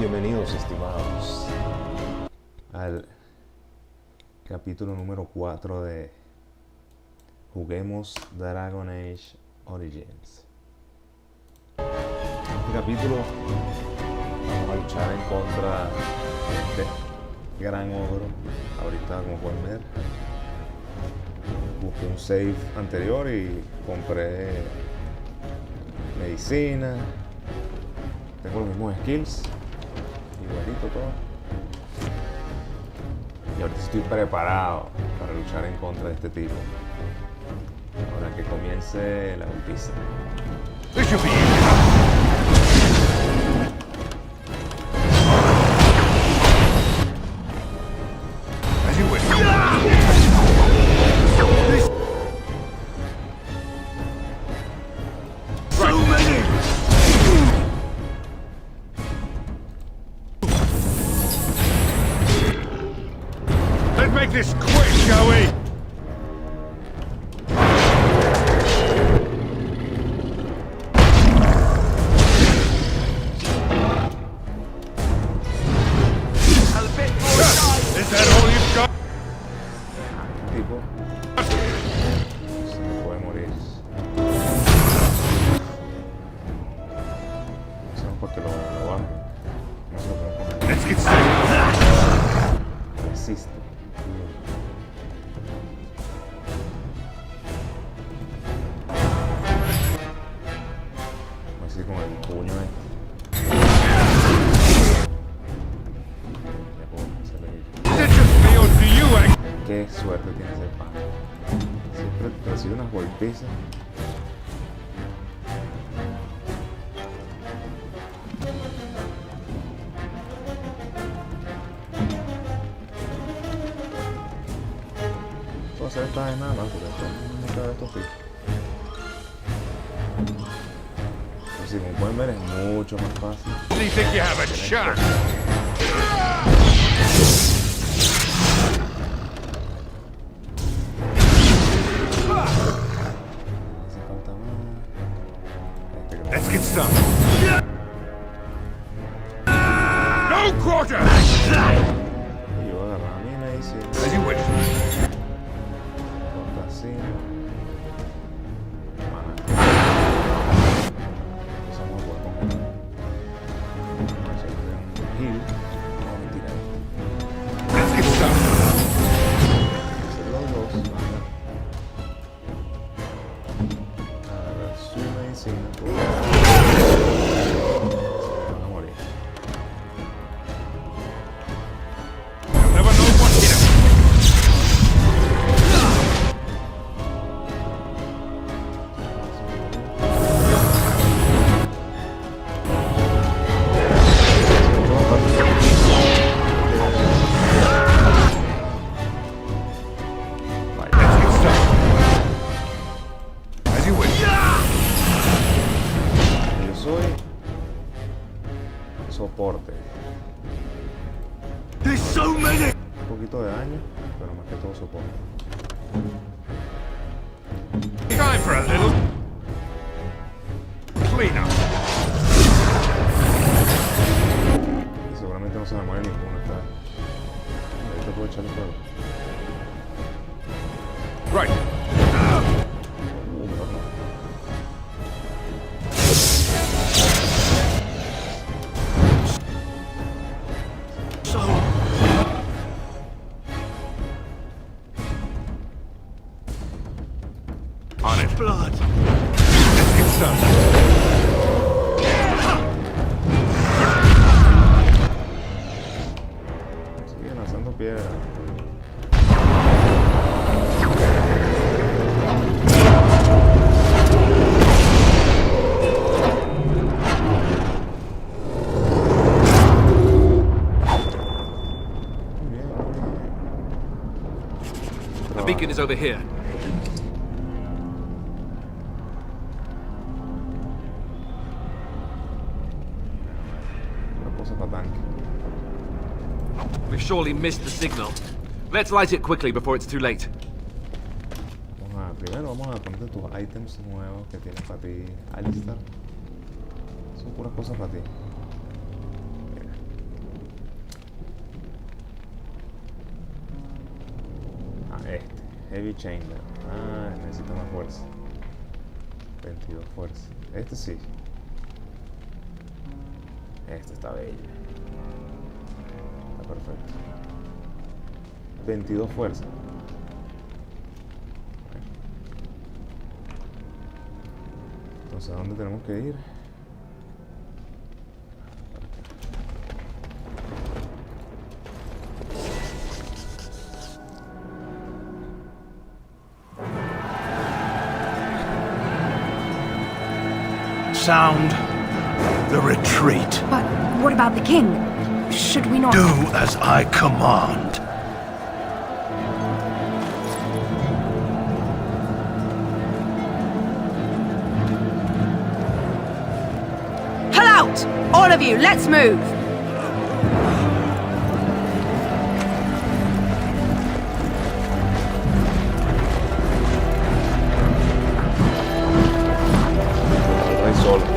Bienvenidos, estimados, al capítulo número 4 de Juguemos Dragon Age Origins. En este capítulo vamos a luchar en contra de este gran ogro. Ahorita, como pueden ver, busqué un save anterior y compré medicina. Tengo los mismos skills, igualito todo. Y ahorita estoy preparado para luchar en contra de este tipo. Ahora que comience la golpiza. Make this quick, shall we? Is that all you've got? Tipo se me puede morir. No sé por qué lo bajo. No sé por qué. Let's get started. Resiste. Así con el puño Is it just me or do you act? Qué suerte tiene ese pan. Siempre recibe unas golpizas. Puedo hacer esta vez nada más porque esto no cabe estos picos. Así como pueden ver, es mucho más fácil. Do you think you have a shot? Hace falta más. Este que Let's get started. No quarter! y yo agarrar mi medicina. As you wish. Corta así. Mana. Eso no lo puedo congelar. Vamos a hacerle un heal. No, mentira. Let's get started. Hacer los dos. Agarrar su medicina. Se van a morir. You'll never know what hit him. Let's get started. As you wish. Yo soy soporte. There's so many! Un poquito de daño, pero más que todo soporte. Time for a little cleanup. Y seguramente no se me muere ninguno esta vez. Ahorita puedo echarle fuego. Right. Mejor no. So on it. Blood. Let's get started. Sigue lanzando piedras. Muy bien, muy bien. The beacon is over here. Una cosa para tanque. We've surely missed the signal. Let's light it quickly before it's too late. Primero vamos a ponerte tus items nuevos que tienes para ti, Alistar. Son puras cosas para ti. Mira. Heavy Chainmail. Ah, necesita más fuerza. 22 fuerza. Este sí. Este está bello. Está perfecto. 22 fuerza. Entonces, ¿a dónde tenemos que ir? Sound the retreat. But what about the king? Should we not... Do as I command. Pull out! All of you, let's move! El rey solo.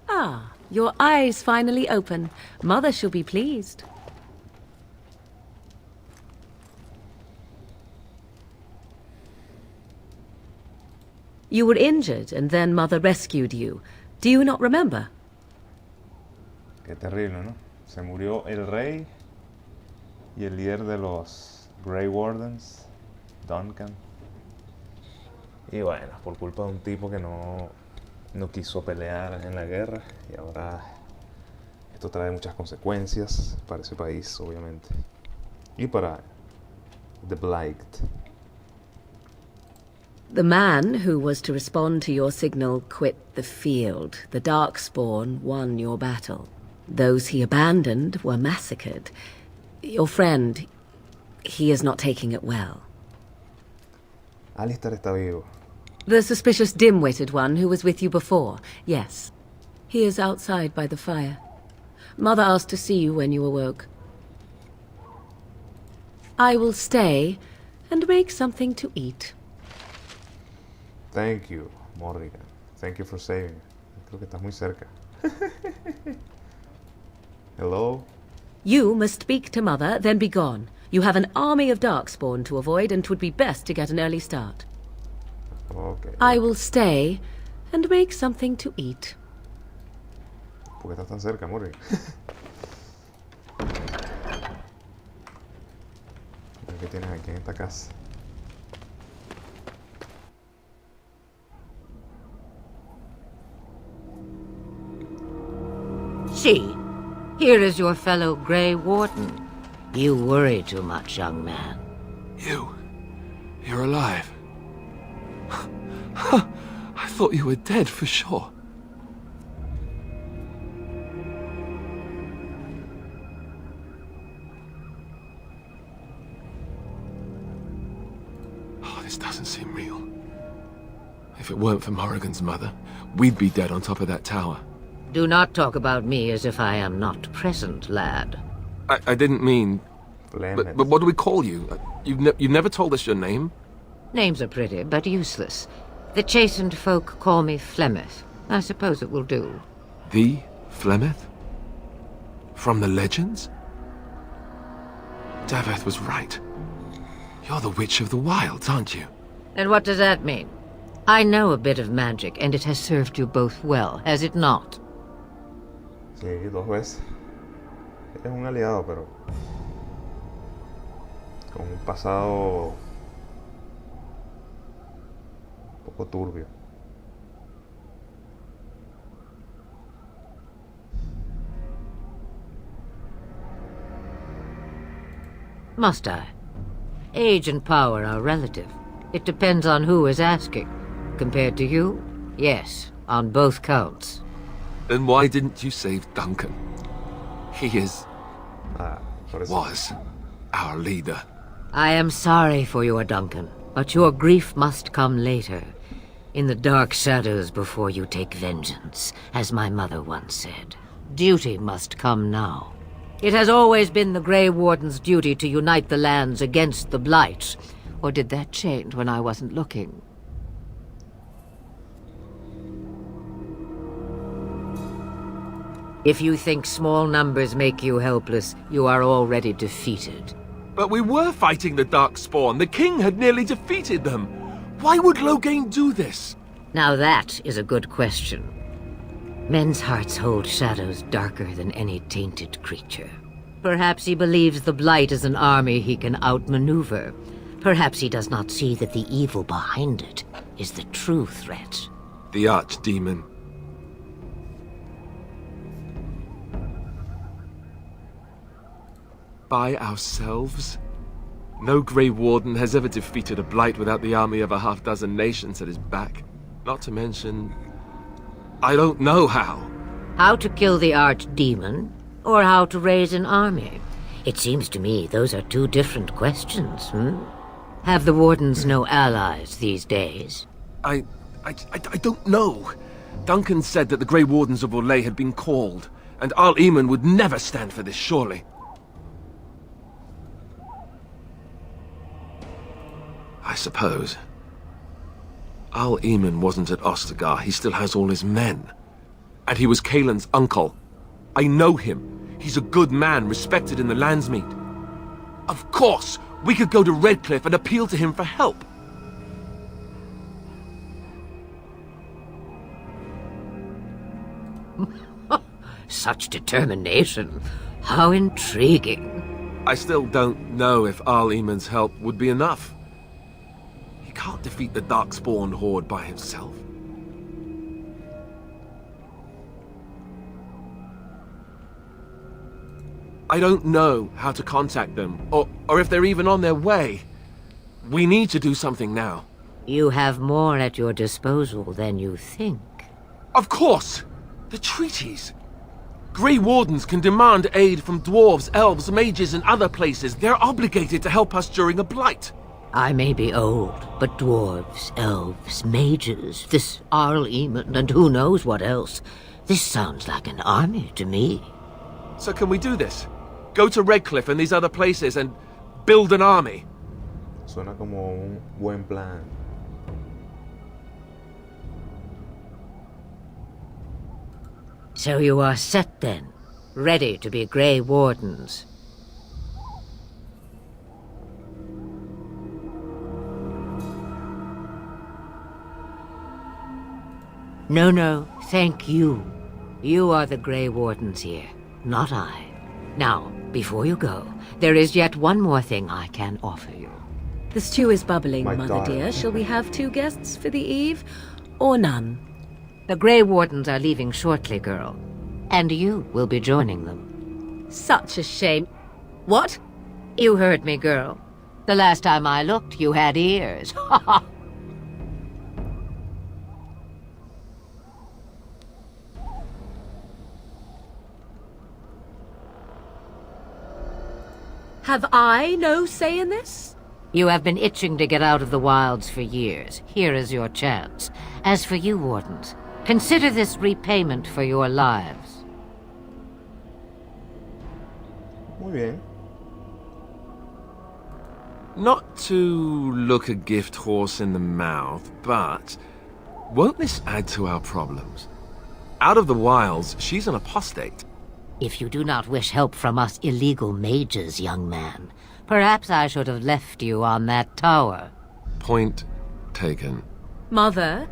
Ah, your eyes finally open. Mother shall be pleased. You were injured, and then Mother rescued you. Do you not remember? Qué terrible, ¿no? Se murió el rey y el líder de los Grey Wardens, Duncan. Y bueno, por culpa de un tipo que no quiso pelear en la guerra, y ahora esto trae muchas consecuencias para ese país, obviamente, y para The Blight. The man who was to respond to your signal quit the field. The Darkspawn won your battle. Those he abandoned were massacred. Your friend, he is not taking it well. Alistair está vivo. The suspicious dim-witted one who was with you before, yes. He is outside by the fire. Mother asked to see you when you awoke. I will stay and make something to eat. Thank you, Morrigan. Thank you for saving me. Creo que estás muy cerca. Hello? You must speak to Mother, then be gone. You have an army of Darkspawn to avoid, and 'twould be best to get an early start. Okay. I will stay and make something to eat. ¿Por qué estás tan cerca, Morrigan? ¿Qué tienes aquí en esta casa? see. Here is your fellow Grey Warden. You worry too much, young man. You're alive. I thought you were dead for sure. Oh, this doesn't seem real. If it weren't for Morrigan's mother, we'd be dead on top of that tower. Do not talk about me as if I am not present, lad. I didn't mean... Flemeth. But what do we call you? You've never told us your name? Names are pretty, but useless. The chastened folk call me Flemeth. I suppose it will do. The Flemeth? From the legends? Daveth was right. You're the Witch of the Wilds, aren't you? And what does that mean? I know a bit of magic, and it has served you both well, has it not? Sí, 2 veces. Eres un aliado, pero con un pasado un poco turbio. Must I? Age and power are relative. It depends on who is asking. Compared to you, yes, on both counts. Then why didn't you save Duncan? He Por eso. was our leader. I am sorry for your Duncan, but your grief must come later. In the dark shadows before you take vengeance, as my mother once said. Duty must come now. It has always been the Grey Warden's duty to unite the lands against the Blight. Or did that change when I wasn't looking? If you think small numbers make you helpless, you are already defeated. But we were fighting the Darkspawn. The king had nearly defeated them. Why would Loghain do this? Now that is a good question. Men's hearts hold shadows darker than any tainted creature. Perhaps he believes the Blight is an army he can outmaneuver. Perhaps he does not see that the evil behind it is the true threat. The archdemon. By ourselves? No Grey Warden has ever defeated a Blight without the army of a half-dozen nations at his back. Not to mention... I don't know how. How to kill the archdemon, or how to raise an army? It seems to me those are two different questions, Have the Wardens no allies these days? I don't know. Duncan said that the Grey Wardens of Orlais had been called, and Arl Eamon would never stand for this, surely. I suppose. Arl Eamon wasn't at Ostagar. He still has all his men. And he was Kaelin's uncle. I know him. He's a good man, respected in the Landsmeet. Of course, we could go to Redcliffe and appeal to him for help. Such determination. How intriguing. I still don't know if Arl Eamon's help would be enough. He can't defeat the Darkspawn horde by himself. I don't know how to contact them, or if they're even on their way. We need to do something now. You have more at your disposal than you think. Of course! The treaties! Grey Wardens can demand aid from dwarves, elves, mages, and other places. They're obligated to help us during a blight. I may be old, but dwarves, elves, mages, this Arl Eamon, and who knows what else. This sounds like an army to me. So can we do this? Go to Redcliffe and these other places and build an army? Suena como un buen plan. So you are set then, ready to be Grey Wardens. No, thank you. You are the Grey Wardens here, not I. Now, before you go, there is yet one more thing I can offer you. The stew is bubbling, My Mother darling. dear. Shall we have 2 guests for the eve, or none? The Grey Wardens are leaving shortly, girl. And you will be joining them. Such a shame. What? You heard me, girl. The last time I looked, you had ears. Ha ha! Have I no say in this? You have been itching to get out of the wilds for years. Here is your chance. As for you, Wardens, consider this repayment for your lives. Muy bien. Not to look a gift horse in the mouth, but won't this add to our problems? Out of the wilds, she's an apostate. If you do not wish help from us illegal mages, young man, perhaps I should have left you on that tower. Point taken. Mother,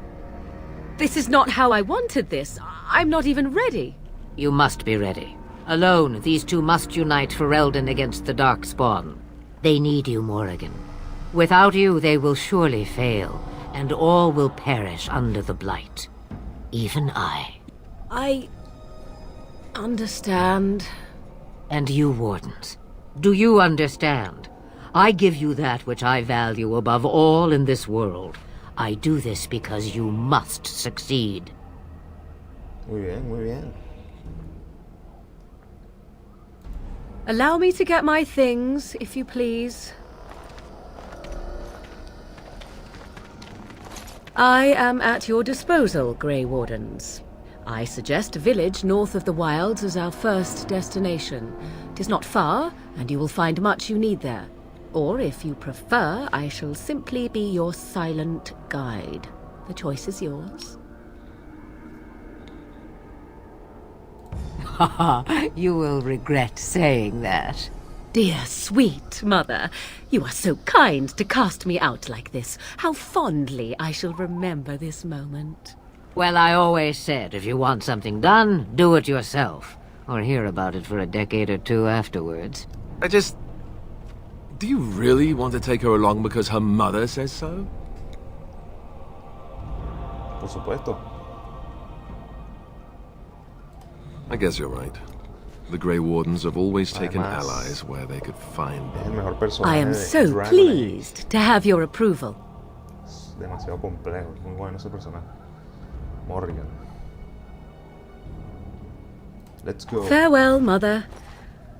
this is not how I wanted this. I'm not even ready. You must be ready. Alone, these two must unite for Eldon against the Darkspawn. They need you, Morrigan. Without you, they will surely fail, and all will perish under the Blight. Even I. I understand. And you, Wardens, do you understand? I give you that which I value above all in this world. I do this because you must succeed. Muy bien, muy bien. Allow me to get my things, if you please. I am at your disposal, Grey Wardens. I suggest a village north of the wilds as our first destination. 'Tis not far, and you will find much you need there. Or, if you prefer, I shall simply be your silent guide. The choice is yours. Haha, you will regret saying that. Dear, sweet mother, you are so kind to cast me out like this. How fondly I shall remember this moment. Well, I always said, if you want something done, do it yourself. Or hear about it for a decade or two afterwards. Do you really want to take her along because her mother says so? Por supuesto. I guess you're right. The Grey Wardens have always taken Además, allies where they could find Es el them. mejor personaje I am de so Dragon Age. pleased to have your approval. Es demasiado complejo. Es muy bueno ese personaje. Morrigan. Let's go. Farewell, mother.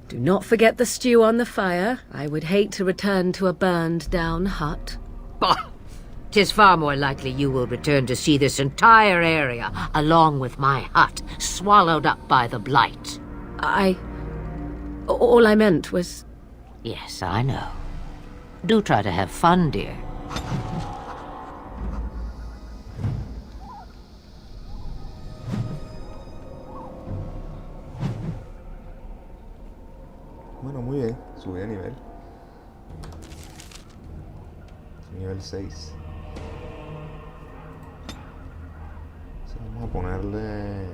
Do not forget the stew on the fire. I would hate to return to a burned-down hut. Bah! 'Tis far more likely you will return to see this entire area, along with my hut, swallowed up by the Blight. All I meant was... Yes, I know. Do try to have fun, dear. Bueno, muy bien. Subí de nivel. Nivel 6. Vamos a ponerle...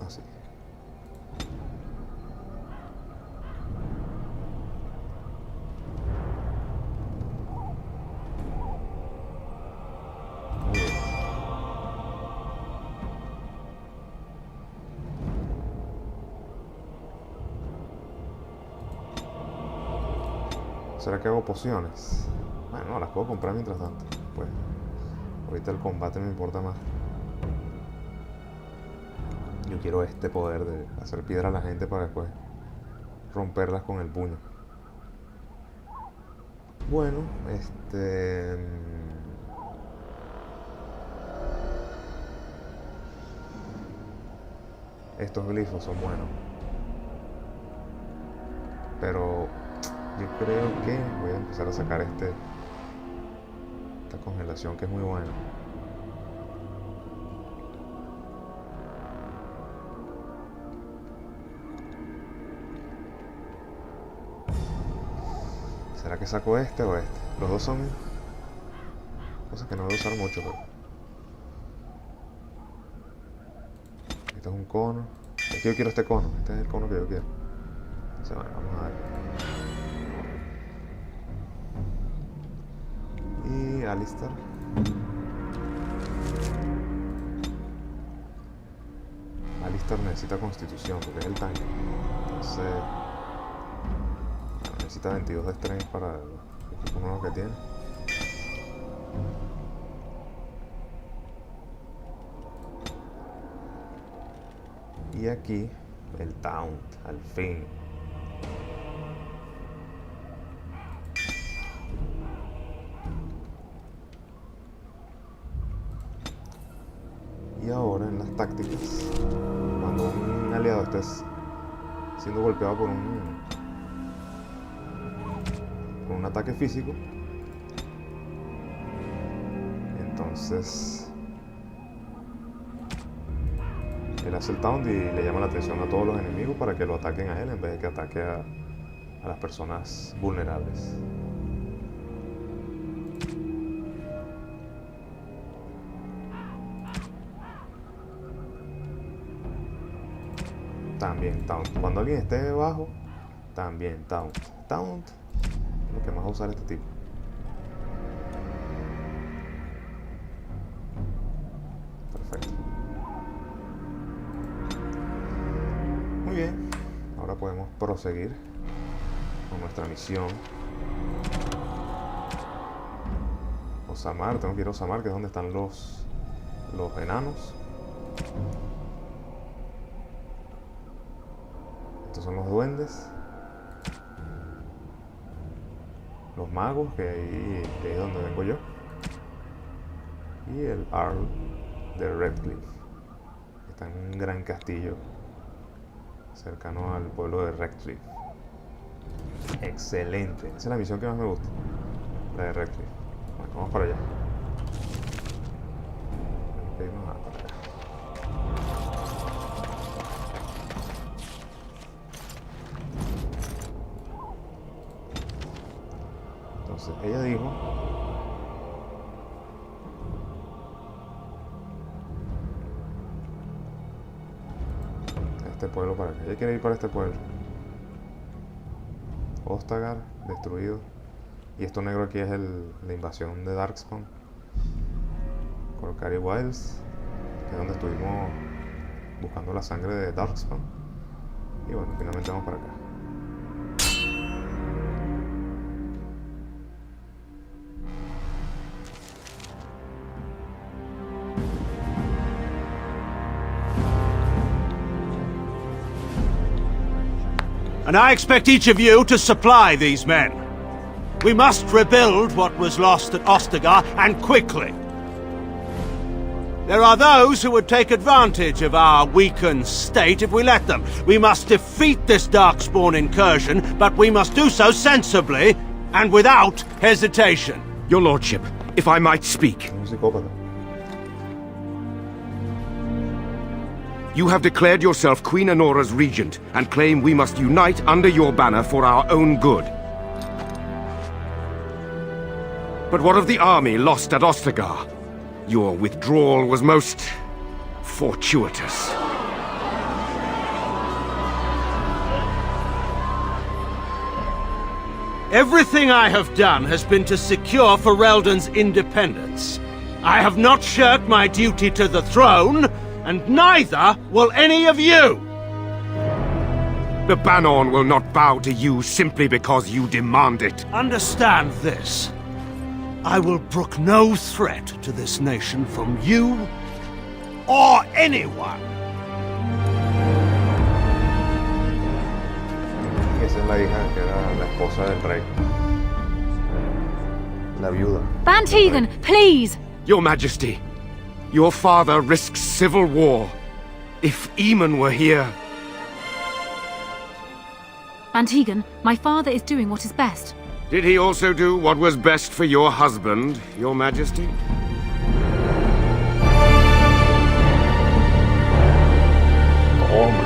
Así. Muy bien. ¿Será que hago pociones? Bueno, no, las puedo comprar mientras tanto. Pues ahorita el combate me importa más. Yo quiero este poder de hacer piedra a la gente para después romperlas con el puño. Bueno, estos glifos son buenos. Pero yo creo que voy a empezar a sacar esta congelación que es muy buena. ¿Será que saco este o este? Los dos son cosas que no voy a usar mucho, pero... Este es un cono. Es que yo quiero este cono. Este es el cono que yo quiero. Entonces, bueno, vamos a ver. Y Alistair. Alistair necesita constitución porque es el tanque. Entonces, bueno, necesita 22 de strength para el equipo nuevo que tiene. Y aquí el taunt, al fin. Y ahora en las tácticas, cuando un aliado esté siendo golpeado por un ataque físico, entonces él hace el taunt y le llama la atención a todos los enemigos para que lo ataquen a él en vez de que ataque a las personas vulnerables. También taunt. Cuando alguien esté debajo, también taunt. Taunt es lo que más va a usar este tipo. Perfecto. Muy bien. Ahora podemos proseguir con nuestra misión. Osamar, tengo que ir a Osamar, que es donde están los enanos. Estos son los duendes, los magos, que es donde vengo yo, y el Earl de Redcliffe, que está en un gran castillo cercano al pueblo de Redcliffe. Excelente, esa es la misión que más me gusta, la de Redcliffe. Bueno, vamos para allá. Tenemos que irnos para acá. Entonces, ella dijo este pueblo para acá. Ella quiere ir para este pueblo. Ostagar, destruido. Y esto negro aquí es la invasión de Darkspawn. Corcari Wilds, que es donde estuvimos buscando la sangre de Darkspawn. Y bueno, finalmente vamos para acá. And I expect each of you to supply these men. We must rebuild what was lost at Ostagar, and quickly. There are those who would take advantage of our weakened state if we let them. We must defeat this Darkspawn incursion, but we must do so sensibly and without hesitation. Your lordship, if I might speak. Un psicópata. You have declared yourself Queen Honora's regent and claim we must unite under your banner for our own good. But what of the army lost at Ostagar? Your withdrawal was most fortuitous. Everything I have done has been to secure Ferelden's independence. I have not shirked my duty to the throne, and neither will any of you! The Banon will not bow to you simply because you demand it. Understand this. I will brook no threat to this nation from you or anyone. Esa es la hija que era la esposa del rey. La viuda. Van Tegan, please! Your Majesty, your father risks civil war. If Eamon were here... Van Tegan, my father is doing what is best. Did he also do what was best for your husband, Your Majesty? Toma.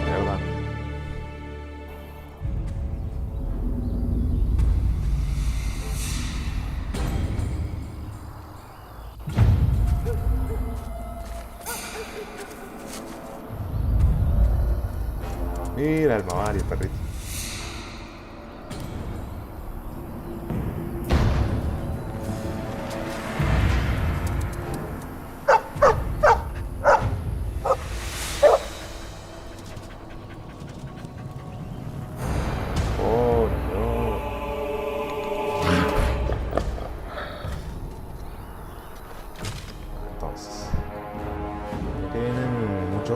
Mierda. Mira el Mavari, el perrito.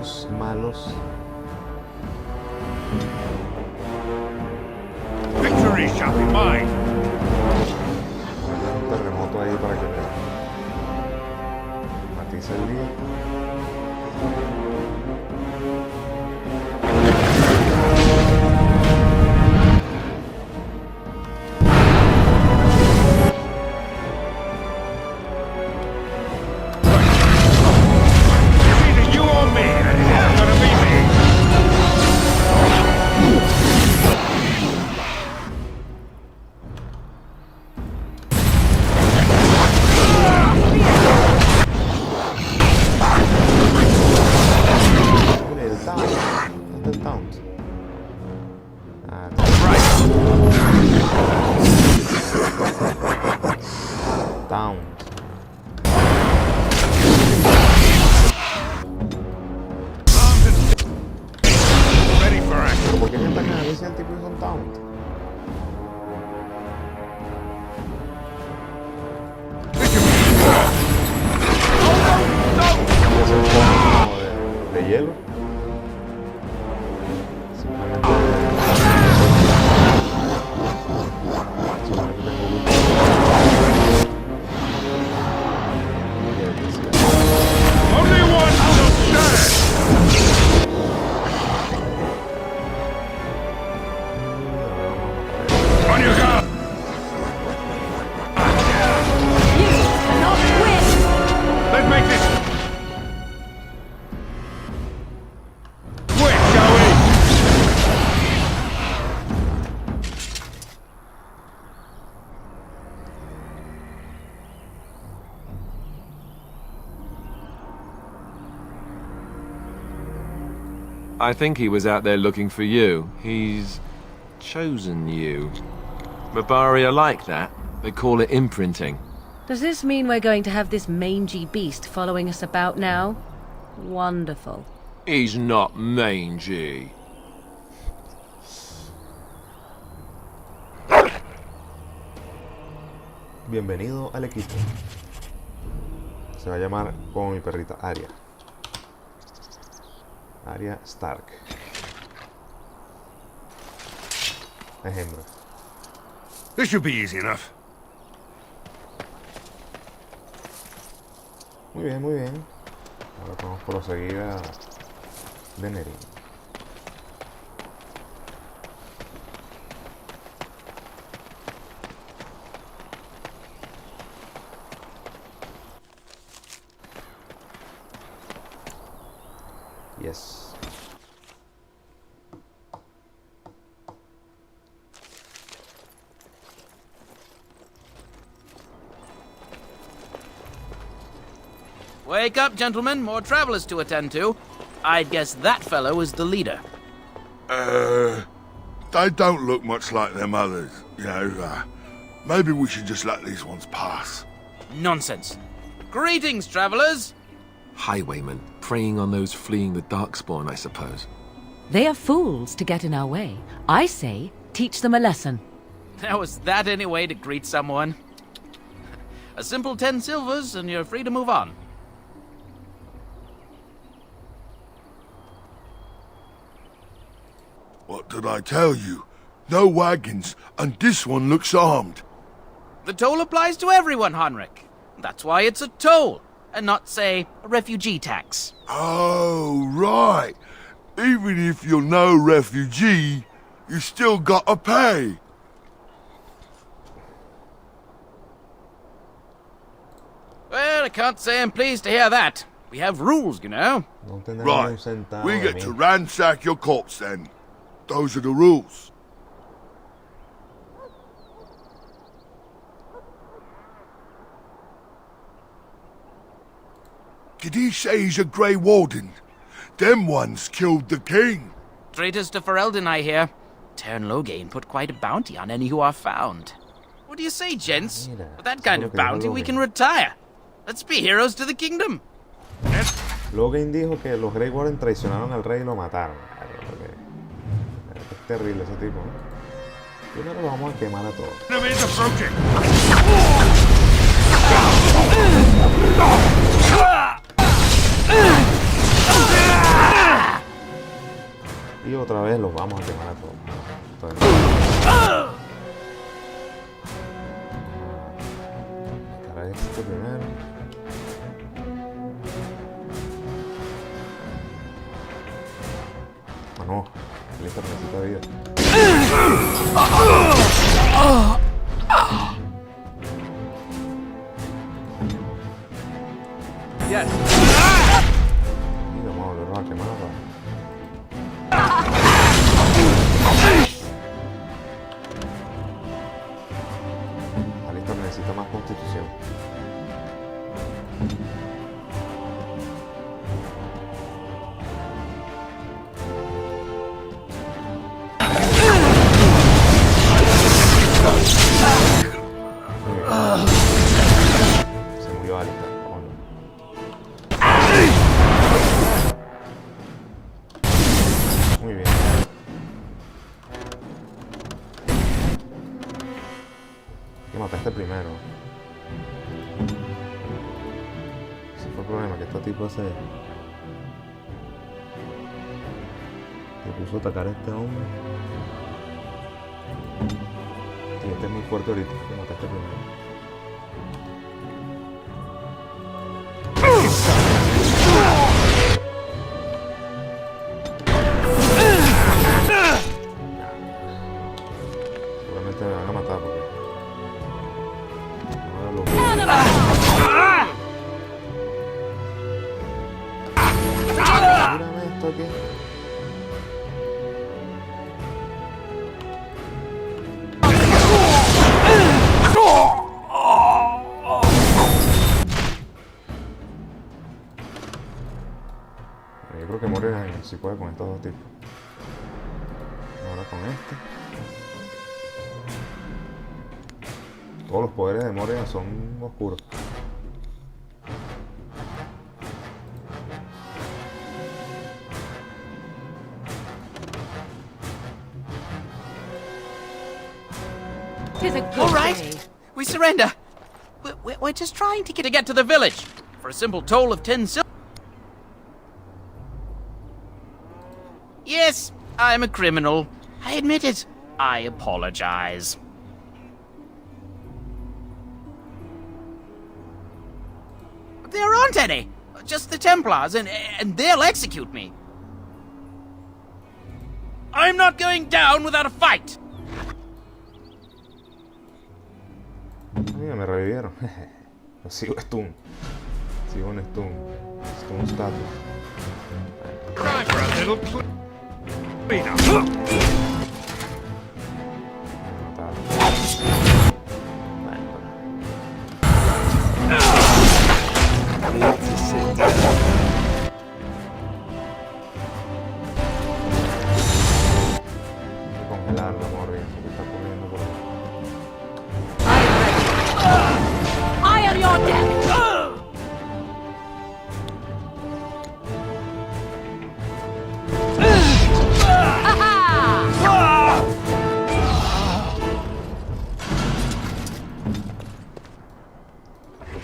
los malos. Victory shall be mine. Un terremoto ahí para que matice el día. ¿Por qué gente acá? Ese tipo es un taunt. Es un poco de hielo. Simplemente Only one shall stand. On your guard. You cannot win! Let's make this quick, shall we? I think he was out there looking for you. He's chosen you. Mabari are like that. They call it imprinting. Does this mean we're going to have this mangy beast following us about now? Wonderful. He's not mangy. bienvenido al equipo. Se va a llamar como mi perrita, Arya. Arya Stark. Es hembra. This should be easy enough. Muy bien, muy bien. Ahora podemos proseguir a Venerin. Yes. Wake up, gentlemen. More travelers to attend to. I'd guess that fellow is the leader. They don't look much like them others, you know. Maybe we should just let these ones pass. Nonsense. Greetings, travelers. Highwaymen, preying on those fleeing the Darkspawn, I suppose. They are fools to get in our way. I say, teach them a lesson. How is that any way to greet someone? A simple 10 silvers and you're free to move on. What did I tell you? No wagons, and this one looks armed. The toll applies to everyone, Henrik. That's why it's a toll, and not, say, a refugee tax. Oh, right. Even if you're no refugee, you still gotta pay. Well, I can't say I'm pleased to hear that. We have rules, you know. No tenemos un Right. centavo We de get mí. to ransack your corpse then. Those are the rules. Did he say he's a Grey Warden? Them ones killed the king. Traitors to Ferelden, I hear. Tern Loghain put quite a bounty on any who are found. What do you say, gents? Mira, With that kind seguro of que dijo bounty, we Loghain. can retire. Let's be heroes to the kingdom. Loghain dijo que los Grey Warden traicionaron al rey y lo mataron. Es terrible ese tipo, ¿no? Primero lo vamos a quemar a todos. Enemies approaching. vamos a quemar a todos. Para esto primero. Ah, no. Listo, necesita vida. Yes. Y vamos a volverlo a quemar. Alistair necesita más constitución. Se murió Alistair. Oh, no. Muy bien. Hay que matar a este primero. Ese fue el problema, que este tipo se puso a atacar a este hombre. Y este es muy fuerte ahorita. Hay que matar a este primero. Seguramente me van a matar porque no era lo mismo. Mírame esto aquí. Yo creo que morir si puede con estos dos tipos. Ahora con este. Todos los poderes de Moria son oscuros. All right, we surrender. We're just trying to get to the village for a simple toll of 10 silver. Yes, I'm a criminal. I admit it. I apologize. There aren't any. Just the Templars, and they'll execute me. I'm not going down without a fight. Mira, me revivieron. Lo sigo stun. Sigo en stun. Stun status. Congelar la morria que está corriendo por ahí. I am your death!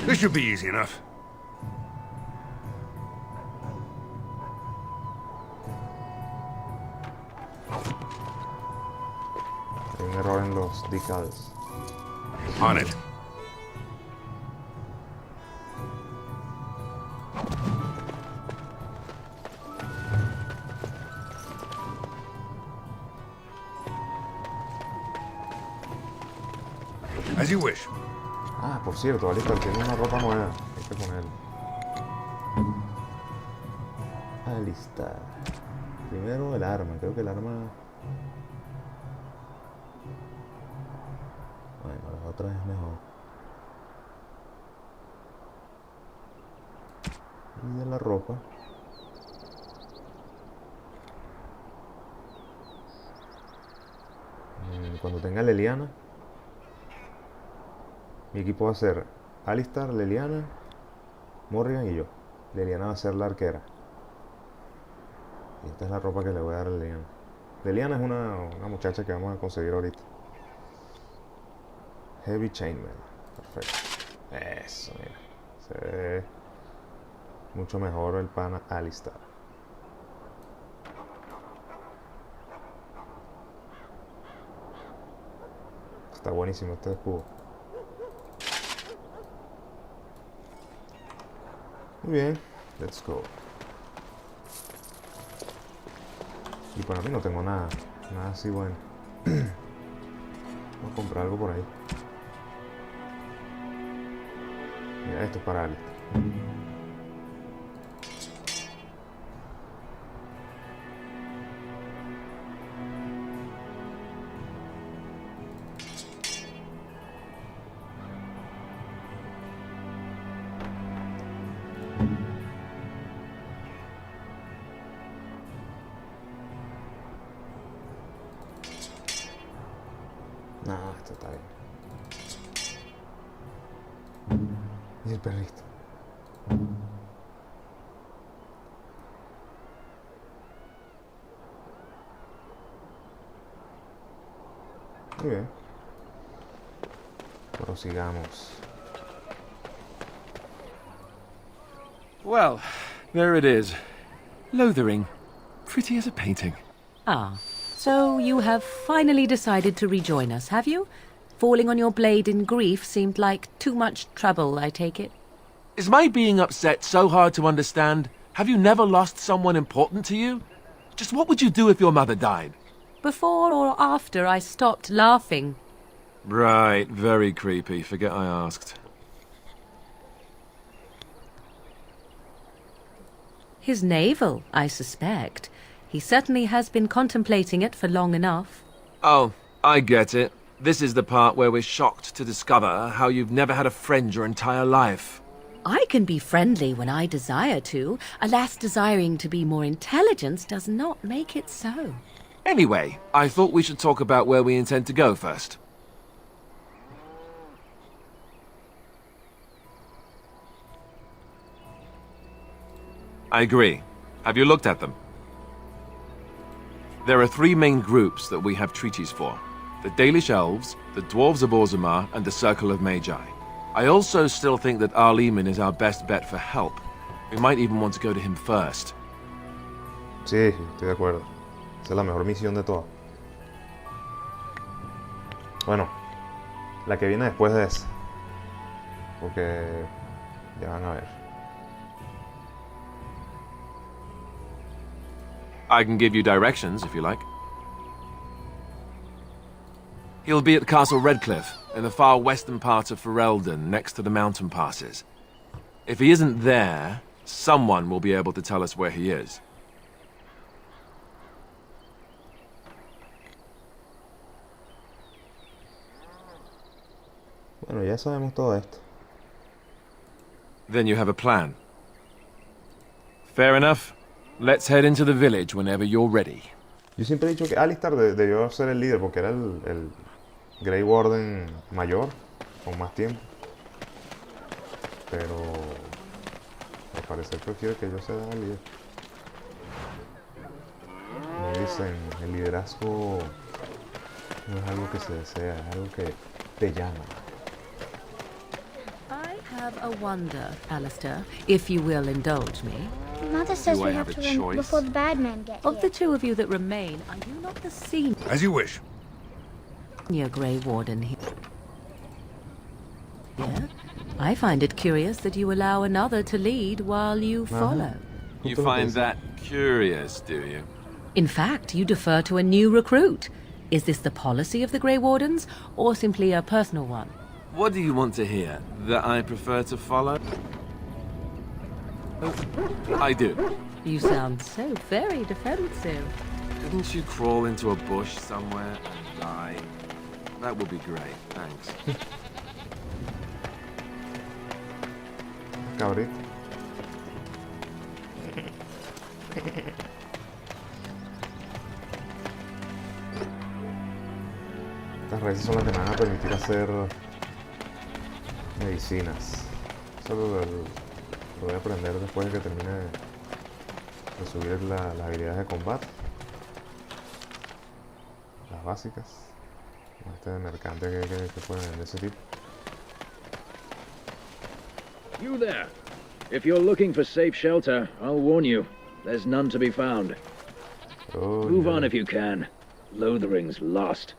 This should be easy enough. Hay un error en los decals. On it. As you wish. Ah, por cierto, Alistair tiene una ropa nueva. Hay que ponerla. Alistair. Primero el arma. Creo que el arma... Bueno, la otra es mejor. Y de la ropa. Cuando tenga Leliana, mi equipo va a ser Alistair, Leliana, Morrigan y yo. Leliana va a ser la arquera. Y esta es la ropa que le voy a dar a Leliana. Leliana es una muchacha que vamos a conseguir ahorita. Heavy Chainmail. Perfecto. Eso, mira. Se ve mucho mejor el pana Alistair. está buenísimo este escudo. Muy bien, let's go. Y para mí no tengo nada así bueno. Vamos a comprar algo por ahí. Mira, esto es para Alistair. No, esto está bien. Y el perrito. Muy bien. Prosigamos. Well, there it is. Lothering. Pretty as a painting. Ah, so you have finally decided to rejoin us, have you? Falling on your blade in grief seemed like too much trouble, I take it. Is my being upset so hard to understand? Have you never lost someone important to you? Just what would you do if your mother died? Before or after I stopped laughing? Right, very creepy. Forget I asked. His navel, I suspect. He certainly has been contemplating it for long enough. Oh, I get it. This is the part where we're shocked to discover how you've never had a friend your entire life. I can be friendly when I desire to. Alas, desiring to be more intelligent does not make it so. Anyway, I thought we should talk about where we intend to go first. I agree. Have you looked at them? There are three main groups that we have treaties for. The Dalish Elves, the Dwarves of Orzammar, and the Circle of Magi. I also still think that Arleman is our best bet for help. We might even want to go to him first. Sí, estoy de acuerdo. Esa es la mejor misión de todas. Bueno, la que viene después de esa. Porque ya van a ver. I can give you directions, if you like. He'll be at Castle Redcliffe, in the far western part of Ferelden, next to the mountain passes. If he isn't there, someone will be able to tell us where he is. Bueno, ya sabemos todo esto. Then you have a plan. Fair enough. Let's head into the village whenever you're ready. Yo siempre he dicho que Alistair debió ser el líder porque era el Grey Warden mayor, con más tiempo. Pero al parecer prefiero que yo sea el líder. Como dicen, el liderazgo no es algo que se desea, es algo que te llama. I have a wonder, Alistair, if you will indulge me. Mother says Do we I have have to a run choice? before the bad men get Of here. the two of you that remain, are you not the senior As you wish. Grey Warden here? Yeah. I find it curious that you allow another to lead while you follow. You find that curious, do you? In fact, you defer to a new recruit. Is this the policy of the Grey Wardens, or simply a personal one? What do you want to hear? That I prefer to follow? I do. You sound so very defensive. Didn't you crawl into a bush somewhere and die? That would be great, thanks. Cabrito. Estas raíces son las que me van a permitir hacer medicinas. Eso lo voy a aprender después de que termine de subir las habilidades de combate. Las básicas. Este de mercante que pueden de ese tipo. You there. If you're looking for safe shelter, I'll warn you. There's none to be found. Oh, Move no. on if you can. Lothering's lost.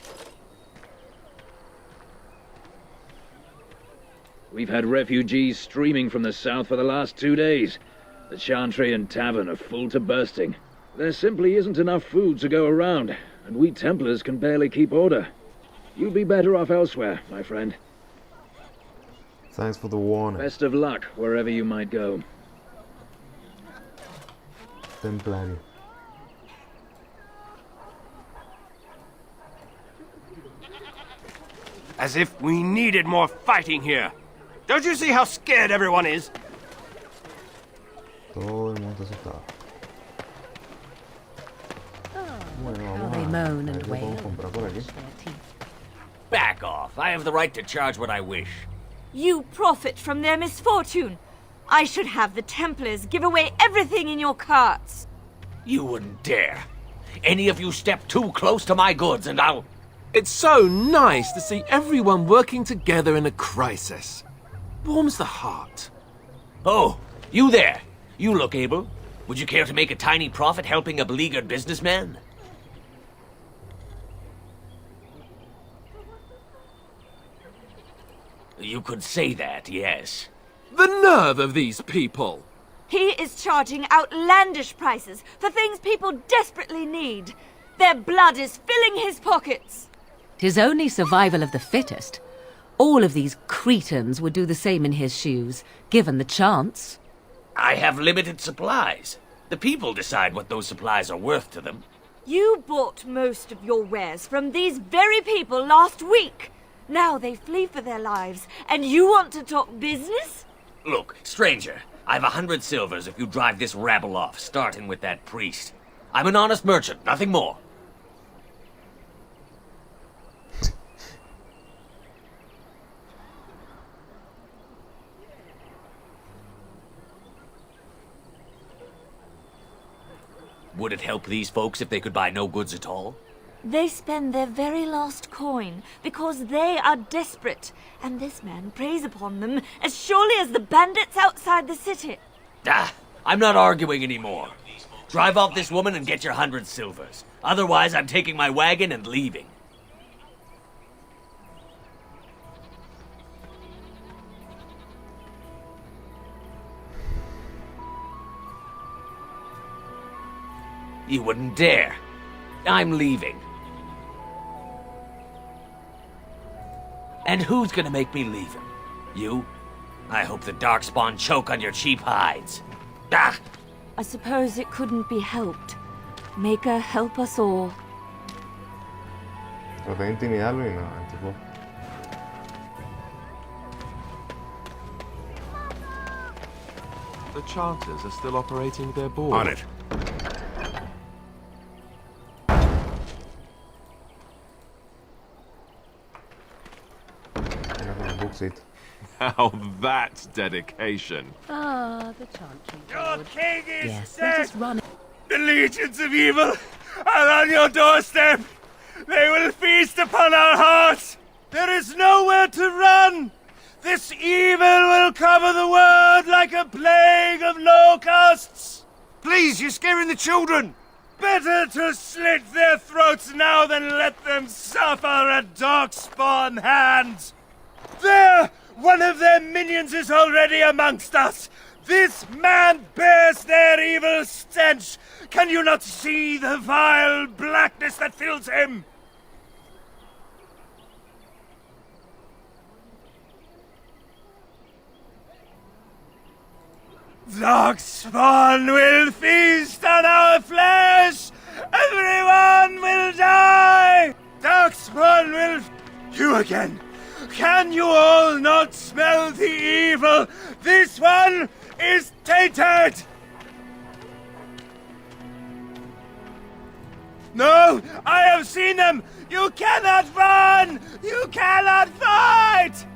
We've had refugees streaming from the south for the last 2 days. The Chantry and Tavern are full to bursting. There simply isn't enough food to go around, and we Templars can barely keep order. You'd be better off elsewhere, my friend. Thanks for the warning. Best of luck wherever you might go. Templario. As if we needed more fighting here. Don't you see how scared everyone is? Todo el mundo asustado. Bueno, How vamos they a moan ver and qué wail. podemos comprar por aquí. Back off. I have the right to charge what I wish. You profit from their misfortune. I should have the Templars give away everything in your carts. You wouldn't dare. Any of you step too close to my goods and I'll... It's so nice to see everyone working together in a crisis. Warms the heart. Oh, you there. You look able. Would you care to make a tiny profit helping a beleaguered businessman? You could say that, yes. The nerve of these people! He is charging outlandish prices for things people desperately need. Their blood is filling his pockets. 'Tis only survival of the fittest. All of these cretins would do the same in his shoes, given the chance. I have limited supplies. The people decide what those supplies are worth to them. You bought most of your wares from these very people last week. Now they flee for their lives, and you want to talk business? Look, stranger, I've 100 silvers if you drive this rabble off, starting with that priest. I'm an honest merchant, nothing more. Would it help these folks if they could buy no goods at all? They spend their very last coin because they are desperate, and this man preys upon them as surely as the bandits outside the city. Ah, I'm not arguing anymore. Drive off this woman and get your 100 silvers. Otherwise, I'm taking my wagon and leaving. You wouldn't dare. I'm leaving. And who's gonna make me leave him? You? I hope the Darkspawn choke on your cheap hides. Ah! I suppose it couldn't be helped. Maker, help us all. Traté de intimidarlo y no, el tipo. The Chanters are still operating their board. On it. Now that's dedication. Ah, the Chantry. Your king is Yes, let us run. The legions of evil are on your doorstep. They will feast upon our hearts. There is nowhere to run. This evil will cover the world like a plague of locusts. Please, you're scaring the children. Better to slit their throats now than let them suffer at Darkspawn hands. There! One of their minions is already amongst us! This man bears their evil stench! Can you not see the vile blackness that fills him? Darkspawn will feast on our flesh! Everyone will die! Darkspawn will... You again! Can you all not smell the evil? This one is tainted! No! I have seen them! You cannot run! You cannot fight!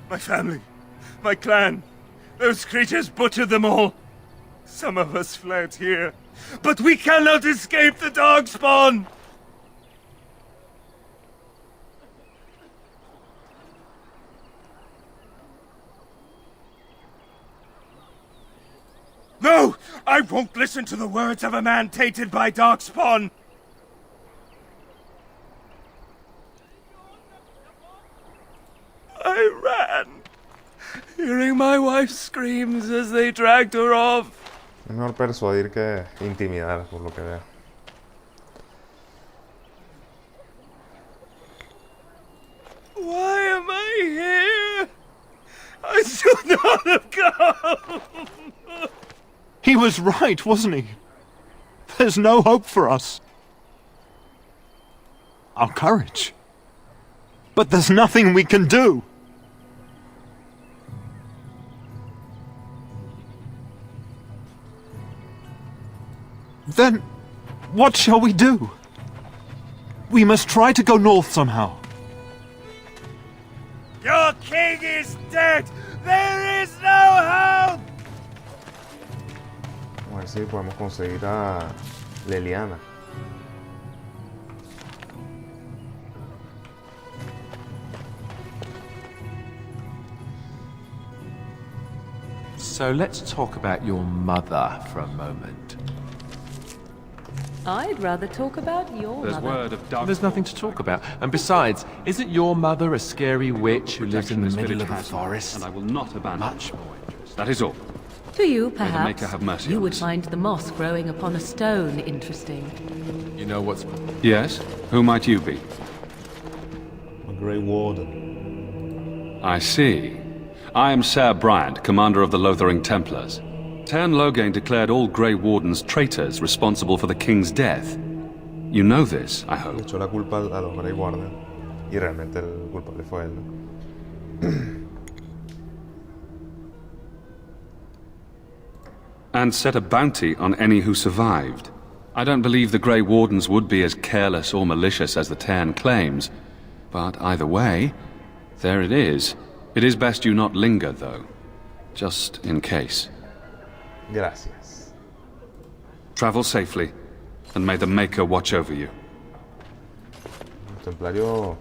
My family, my clan, those creatures butchered them all. Some of us fled here, but we cannot escape the Darkspawn! No! I won't listen to the words of a man tainted by Darkspawn! I ran, hearing my wife's screams as they dragged her off. Es mejor persuadir que intimidar, por lo que veo. Why am I here? I should not have come. He was right, wasn't he? There's no hope for us. Our courage. But there's nothing we can do. Then, what shall we do? We must try to go north somehow. Your king is dead. There is no hope. Vamos a ver si podemos conseguir a Leliana. So let's talk about your mother for a moment. I'd rather talk about your mother. There's nothing to talk about. And besides, isn't your mother a scary witch who lives in the middle of a forest? And I will not abandon much more interest. That is all. To you, May the perhaps, Maker have mercy you on would us. find the moss growing upon a stone interesting. You know what's... Yes? Who might you be? A Grey Warden. I see. I am Ser Bryant, commander of the Lothering Templars. Tern Loghain declared all Grey Wardens traitors responsible for the king's death. You know this, I Le hope. echó la culpa a los Grey Warden. Y realmente el culpable fue él, ¿no? And set a bounty on any who survived. I don't believe the Grey Wardens would be as careless or malicious as the Tern claims. But either way, there it is. It is best you not linger, though. Just in case. Gracias. Travel safely, and may the Maker watch over you. Los templarios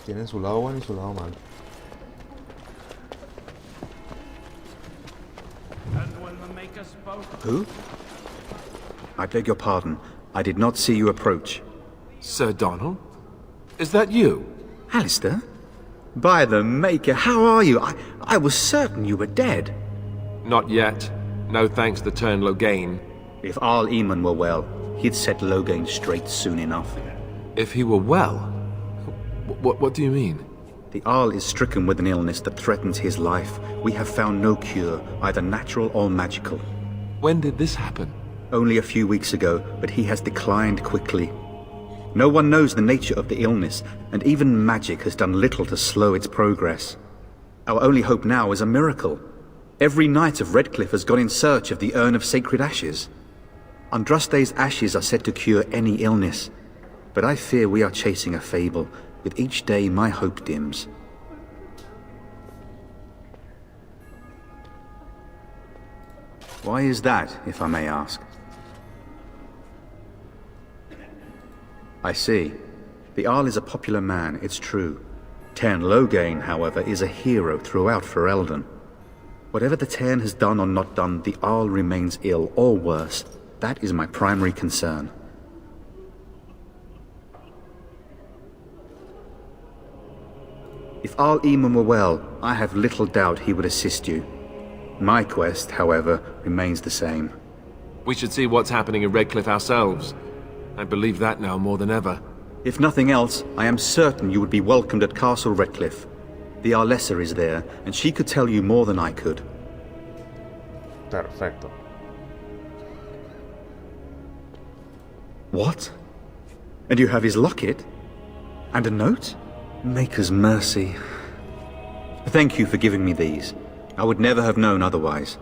tienen su lado bueno y su lado malo. Who? I beg your pardon. I did not see you approach. Sir Donald? Is that you? Alistair? By the Maker, how are you? I was certain you were dead. Not yet. No thanks to Tern Loghain. If Arl Eamon were well, he'd set Loghain straight soon enough. If he were well? What do you mean? The Arl is stricken with an illness that threatens his life. We have found no cure, either natural or magical. When did this happen? Only a few weeks ago, but he has declined quickly. No one knows the nature of the illness, and even magic has done little to slow its progress. Our only hope now is a miracle. Every knight of Redcliffe has gone in search of the Urn of Sacred Ashes. Andraste's ashes are said to cure any illness, but I fear we are chasing a fable. With each day, my hope dims. Why is that, if I may ask? I see. The Arl is a popular man, it's true. Tern Loghain, however, is a hero throughout Ferelden. Whatever the Tern has done or not done, the Arl remains ill, or worse. That is my primary concern. If Arl Eamon were well, I have little doubt he would assist you. My quest, however, remains the same. We should see what's happening in Redcliffe ourselves. I believe that now more than ever. If nothing else, I am certain you would be welcomed at Castle Redcliffe. The Arlessa is there, and she could tell you more than I could. Perfecto. What? And you have his locket? And a note? Maker's mercy. Thank you for giving me these. I would never have known otherwise.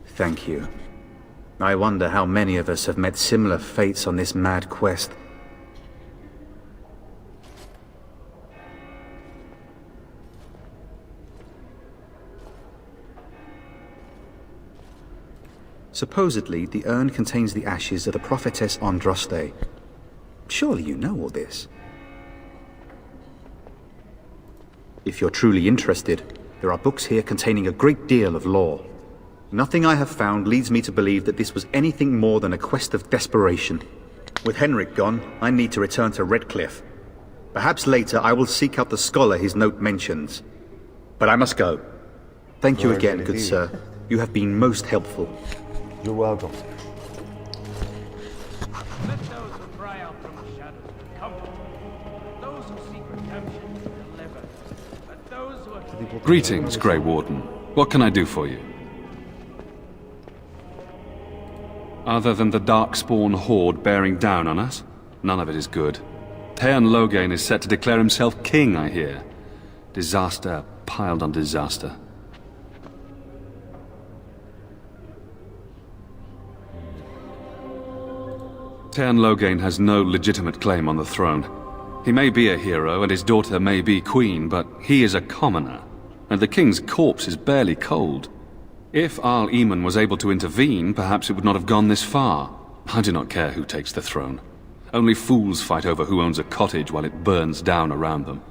Thank you. I wonder how many of us have met similar fates on this mad quest. Supposedly, the urn contains the ashes of the prophetess Andraste. Surely you know all this. If you're truly interested, there are books here containing a great deal of lore. Nothing I have found leads me to believe that this was anything more than a quest of desperation. With Henrik gone, I need to return to Redcliffe. Perhaps later I will seek out the scholar his note mentions. But I must go. Thank you again, good sir. You have been most helpful. You're welcome. Let those who cry out from the shadows be comforted. Those who seek redemption be delivered. Let those who are... Greetings, Grey Warden. What can I do for you? Other than the Darkspawn horde bearing down on us, none of it is good. Taern Loghain is set to declare himself king, I hear. Disaster piled on disaster. Taern Loghain has no legitimate claim on the throne. He may be a hero, and his daughter may be queen, but he is a commoner, and the king's corpse is barely cold. If Arl Eamon was able to intervene, perhaps it would not have gone this far. I do not care who takes the throne. Only fools fight over who owns a cottage while it burns down around them.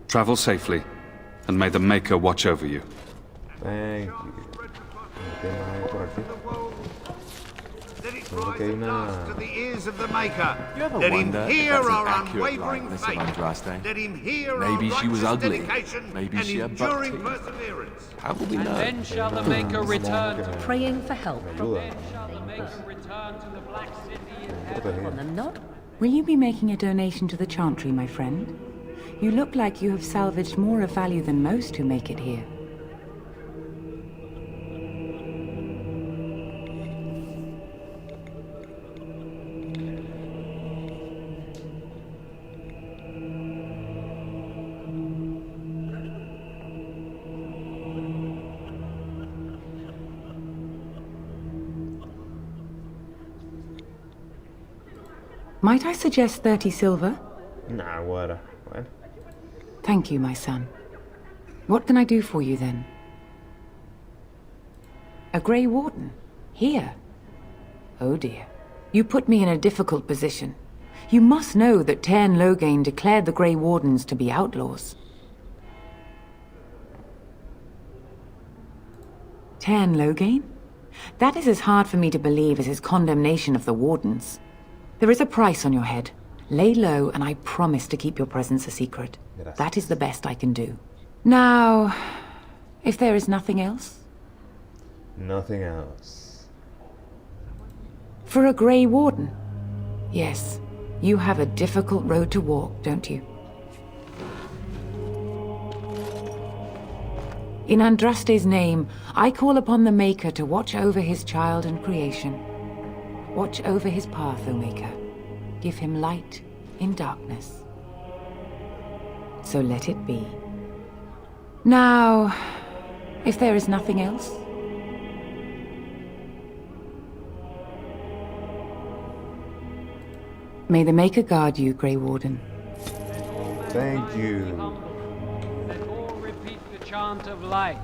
Travel safely, and may the Maker watch over you. Thank you. ¿Qué más hay por aquí? Creo que hay una... To the ears of the Maker. You ever Let him wonder if hear that's an our accurate unwavering likeness of faith. Andraste? Let him hear Maybe our she was righteous ugly. dedication Maybe and she had buck enduring teeth. perseverance. How will we know? Then shall the Maker return to... Praying for help. Then shall the Maker return to the Black City in heaven. On the nod. Will you be making a donation to the Chantry, my friend? You look like you have salvaged more of value than most who make it here. Might I suggest 30 silver? Nah, what? Thank you, my son. What can I do for you, then? A Grey Warden? Here? Oh, dear. You put me in a difficult position. You must know that Taern Loghain declared the Grey Wardens to be outlaws. Taern Loghain? That is as hard for me to believe as his condemnation of the Wardens. There is a price on your head. Lay low, and I promise to keep your presence a secret. That is the best I can do. Now, if there is nothing else? Nothing else. For a Grey Warden? Yes, you have a difficult road to walk, don't you? In Andraste's name, I call upon the Maker to watch over his child and creation. Watch over his path, O Maker. Give him light in darkness. So let it be. Now, if there is nothing else? May the Maker guard you, Grey Warden. Thank you. Let all repeat the chant of light.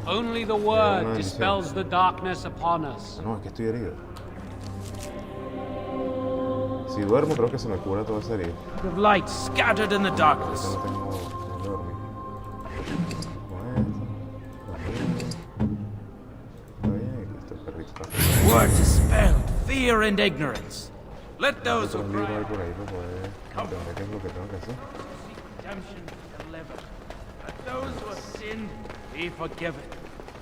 Only the word dispels the darkness upon us. No, es que estoy herido. Si duermo, creo que se me cura toda esa herida. Of light scattered in the darkness. No tengo dormir. Word dispelled fear and ignorance. Let those who cry out redemption be delivered. Let those who have sinned be forgiven.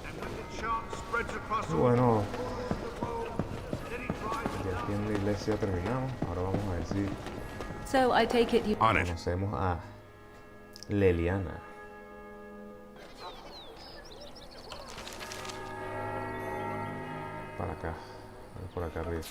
And when the chant spreads across all... Bueno, ya aquí en la iglesia terminamos. Ahora vamos a ver si So I take it you... conocemos a Leliana. Para acá, por acá arriba.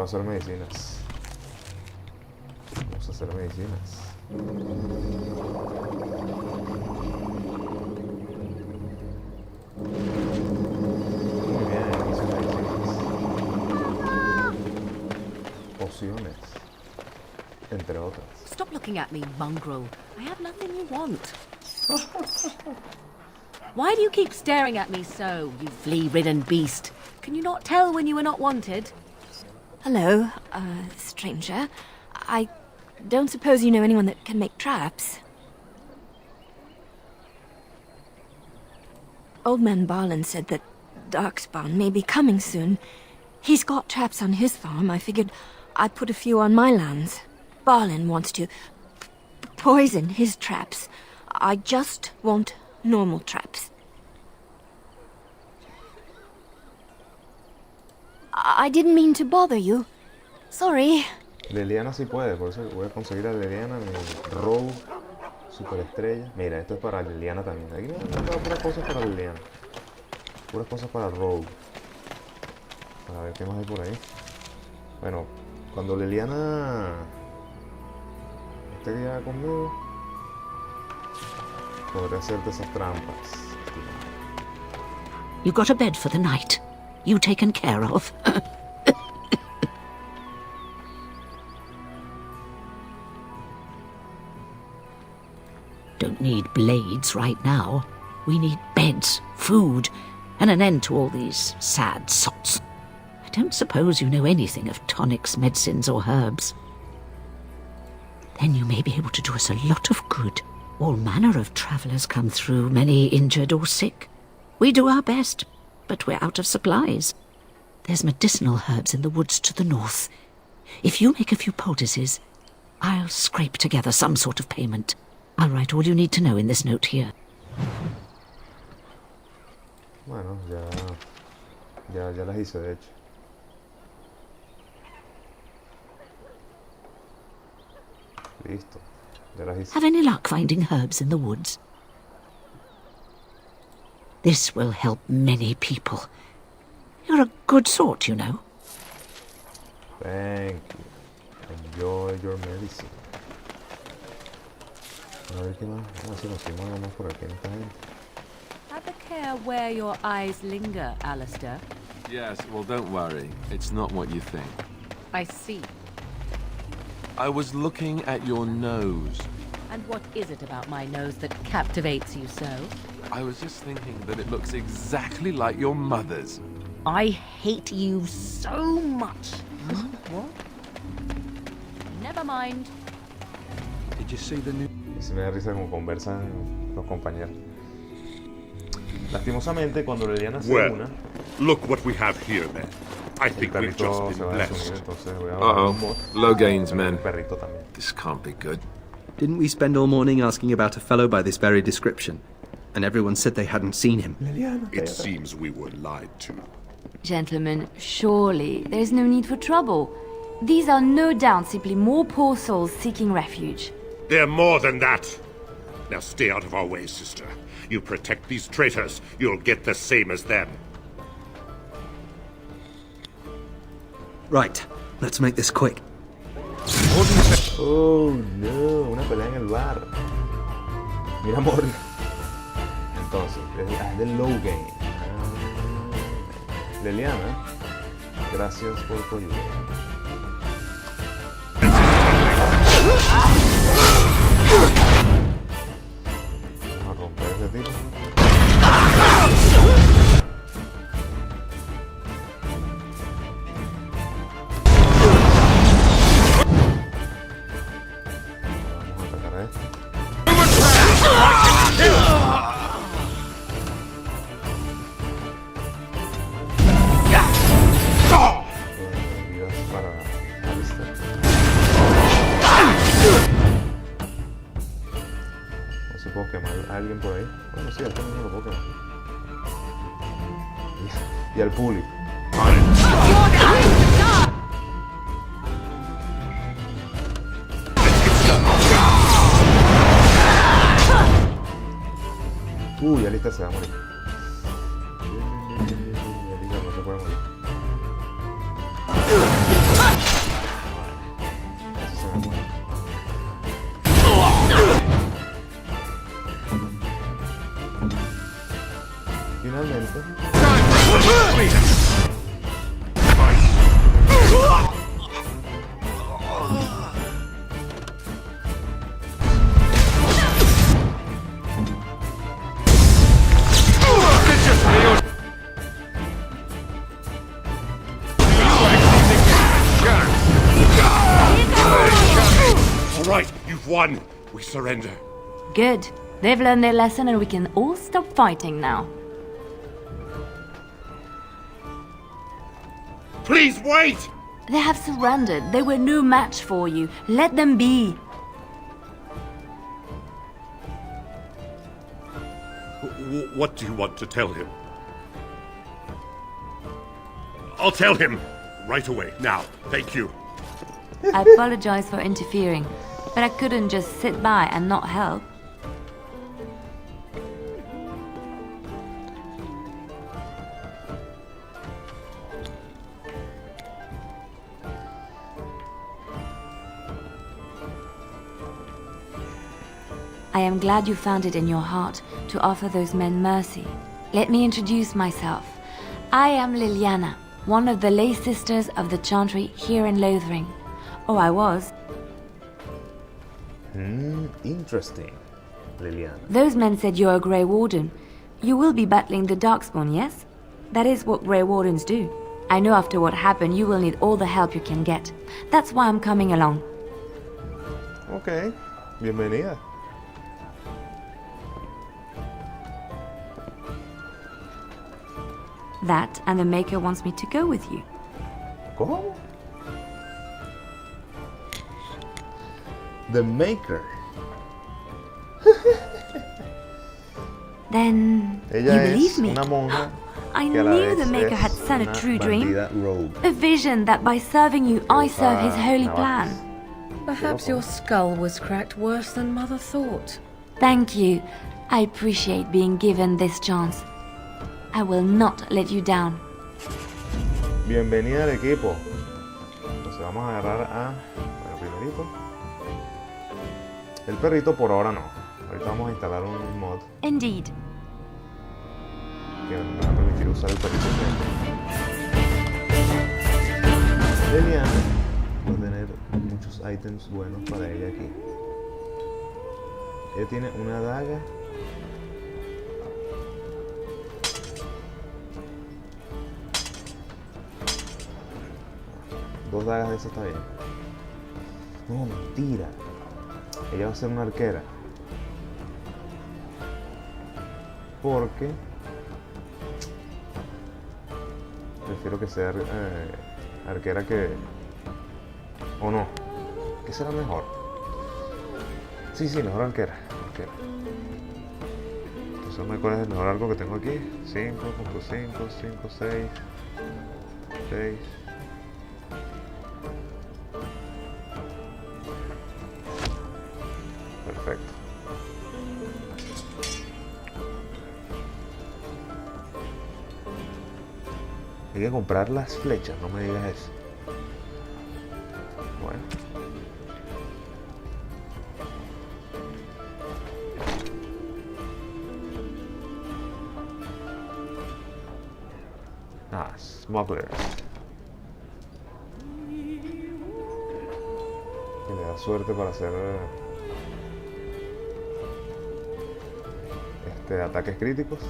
puedo hacer medicinas. Vamos a hacer medicinas. Muy bien, hice medicinas. Pociones, entre otras. Stop looking at me, mongrel. I have nothing you want. Why do you keep staring at me so, you flea-ridden beast? Can you not tell when you are not wanted? Hello, stranger. I don't suppose you know anyone that can make traps? Old man Barlin said that Darkspawn may be coming soon. He's got traps on his farm. I figured I'd put a few on my lands. Barlin wants to poison his traps. I just want normal traps. I didn't mean to bother you. Sorry. Leliana sí puede, por eso voy a conseguir a Leliana, mi Rogue, superestrella. Mira, esto es para Leliana también. Aquí me han dado puras cosas para Leliana. Puras cosas para Rogue. Para ver qué más hay por ahí. Bueno, cuando Leliana esté ya conmigo, podré hacerte esas trampas. You got a bed for the night? You taken care of? Don't need blades right now. We need beds, food, and an end to all these sad sots. I don't suppose you know anything of tonics, medicines, or herbs. Then you may be able to do us a lot of good. All manner of travellers come through, many injured or sick. We do our best, but we're out of supplies. There's medicinal herbs in the woods to the north. If you make a few poultices, I'll scrape together some sort of payment. I'll write all you need to know in this note here. Bueno, ya las hice de hecho. Listo, ya las hice. Have any luck finding herbs in the woods? This will help many people. You're a good sort, you know. Thank you. Enjoy your medicine. A ver qué más. Vamos a ver si nos más por aquí en esta gente. Have a care where your eyes linger, Alistair. Yes, well, don't worry. It's not what you think. I see. I was looking at your nose. And what is it about my nose that captivates you so? I was just thinking that it looks exactly like your mother's. I hate you so much. What? Never mind. Did you see the new... Y se me da risa como conversan los compañeros. Lastimosamente, cuando Leliana se una... Look what we have here, then. I think we've just been blessed. Uh-oh. Low gains, men. This can't be good. Didn't we spend all morning asking about a fellow by this very description? And everyone said they hadn't seen him. It seems we were lied to. Gentlemen, surely there's no need for trouble. These are no doubt simply more poor souls seeking refuge. They're more than that. Now stay out of our way, sister. You protect these traitors, you'll get the same as them. Right, let's make this quick. Oh no, una pelea en el bar. Mira, Morgan. Entonces, es del low game. Leliana, gracias por tu ayuda. Vamos a romper ese tipo. Puedo quemar a alguien por ahí. Bueno, sí, al menos no lo puedo quemar. Y al público. Uy, Alistair se va a morir. Alistair no se puede morir. finalmente. All right, you've won. We surrender. Good. They've learned their lesson and we can all stop fighting now. Please wait! They have surrendered. They were no match for you. Let them be. What do you want to tell him? I'll tell him right away. Now, thank you. I apologize for interfering, but I couldn't just sit by and not help. I am glad you found it in your heart to offer those men mercy. Let me introduce myself. I am Liliana, one of the lay sisters of the Chantry here in Lothering. Oh, I was. Interesting, Liliana. Those men said you're a Grey Warden. You will be battling the Darkspawn, yes? That is what Grey Wardens do. I know after what happened you will need all the help you can get. That's why I'm coming along. Ok, bienvenida. That and the Maker wants me to go with you. ¿Cómo? The Maker. Then you Ella believe es me? una monja I que a la knew vez the Maker es had sent a una true dream. bandida rogue. A vision that by serving you I serve his holy navajas. plan. Perhaps your skull was cracked worse than Mother thought. Thank you. I appreciate being given this chance. I will not let you down. Bienvenida al equipo. Entonces vamos a agarrar a... Bueno, primerito. El perrito por ahora no. Ahorita vamos a instalar un mod Indeed. que me va a permitir usar el perrito siempre. Liliana va a tener muchos ítems buenos para ella aquí. Ella tiene una daga. Dos dagas de esas está bien. No, mentira. Ella va a ser una arquera. Porque prefiero que sea arquera que... ¿O no? ¿Qué será mejor? Sí, mejor arquera. Entonces me cuál es el mejor arco que tengo aquí. 5, 6. Perfecto. Hay que comprar las flechas, no me digas eso. Bueno. Smugglers. Que le da suerte para hacer ataques críticos.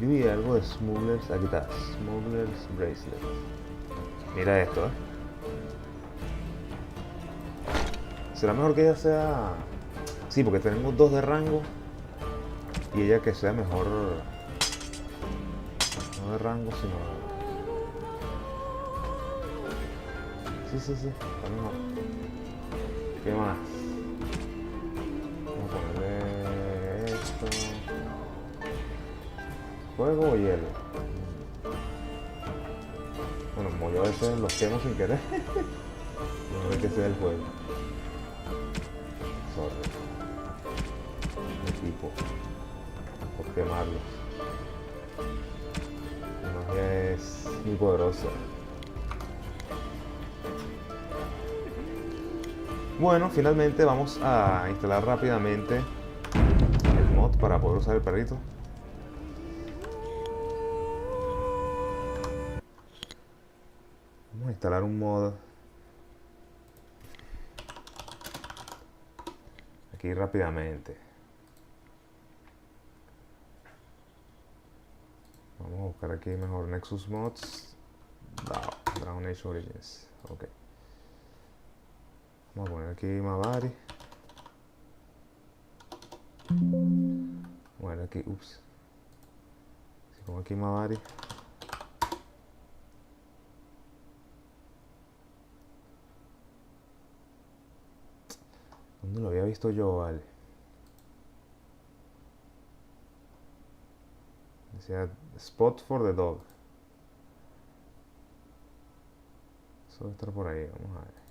Yo vi algo de Smugglers, aquí está, Smugglers Bracelet. Mira esto, ¿será mejor que ella sea...? Sí, porque tenemos 2 de rango. Y ella que sea mejor... No de rango, sino... Sí, está mejor. ¿Qué más? Vamos a ponerle esto. ¿Fuego o hielo? Bueno, como yo a veces los quemo sin querer. No sé que sea el juego. Sorry. Equipo. Por quemarlos. La magia es muy poderosa. Bueno, finalmente vamos a instalar rápidamente el mod mod para poder usar el perrito. Vamos a instalar un mod aquí rápidamente. Vamos a buscar aquí mejor Nexus Mods. Dragon Age Origins. Ok. Vamos a poner aquí Mavari. Bueno, aquí, ups. Si pongo aquí Mavari. ¿Dónde lo había visto yo, vale? Decía Spot for the Dog. Eso debe estar por ahí, vamos a ver.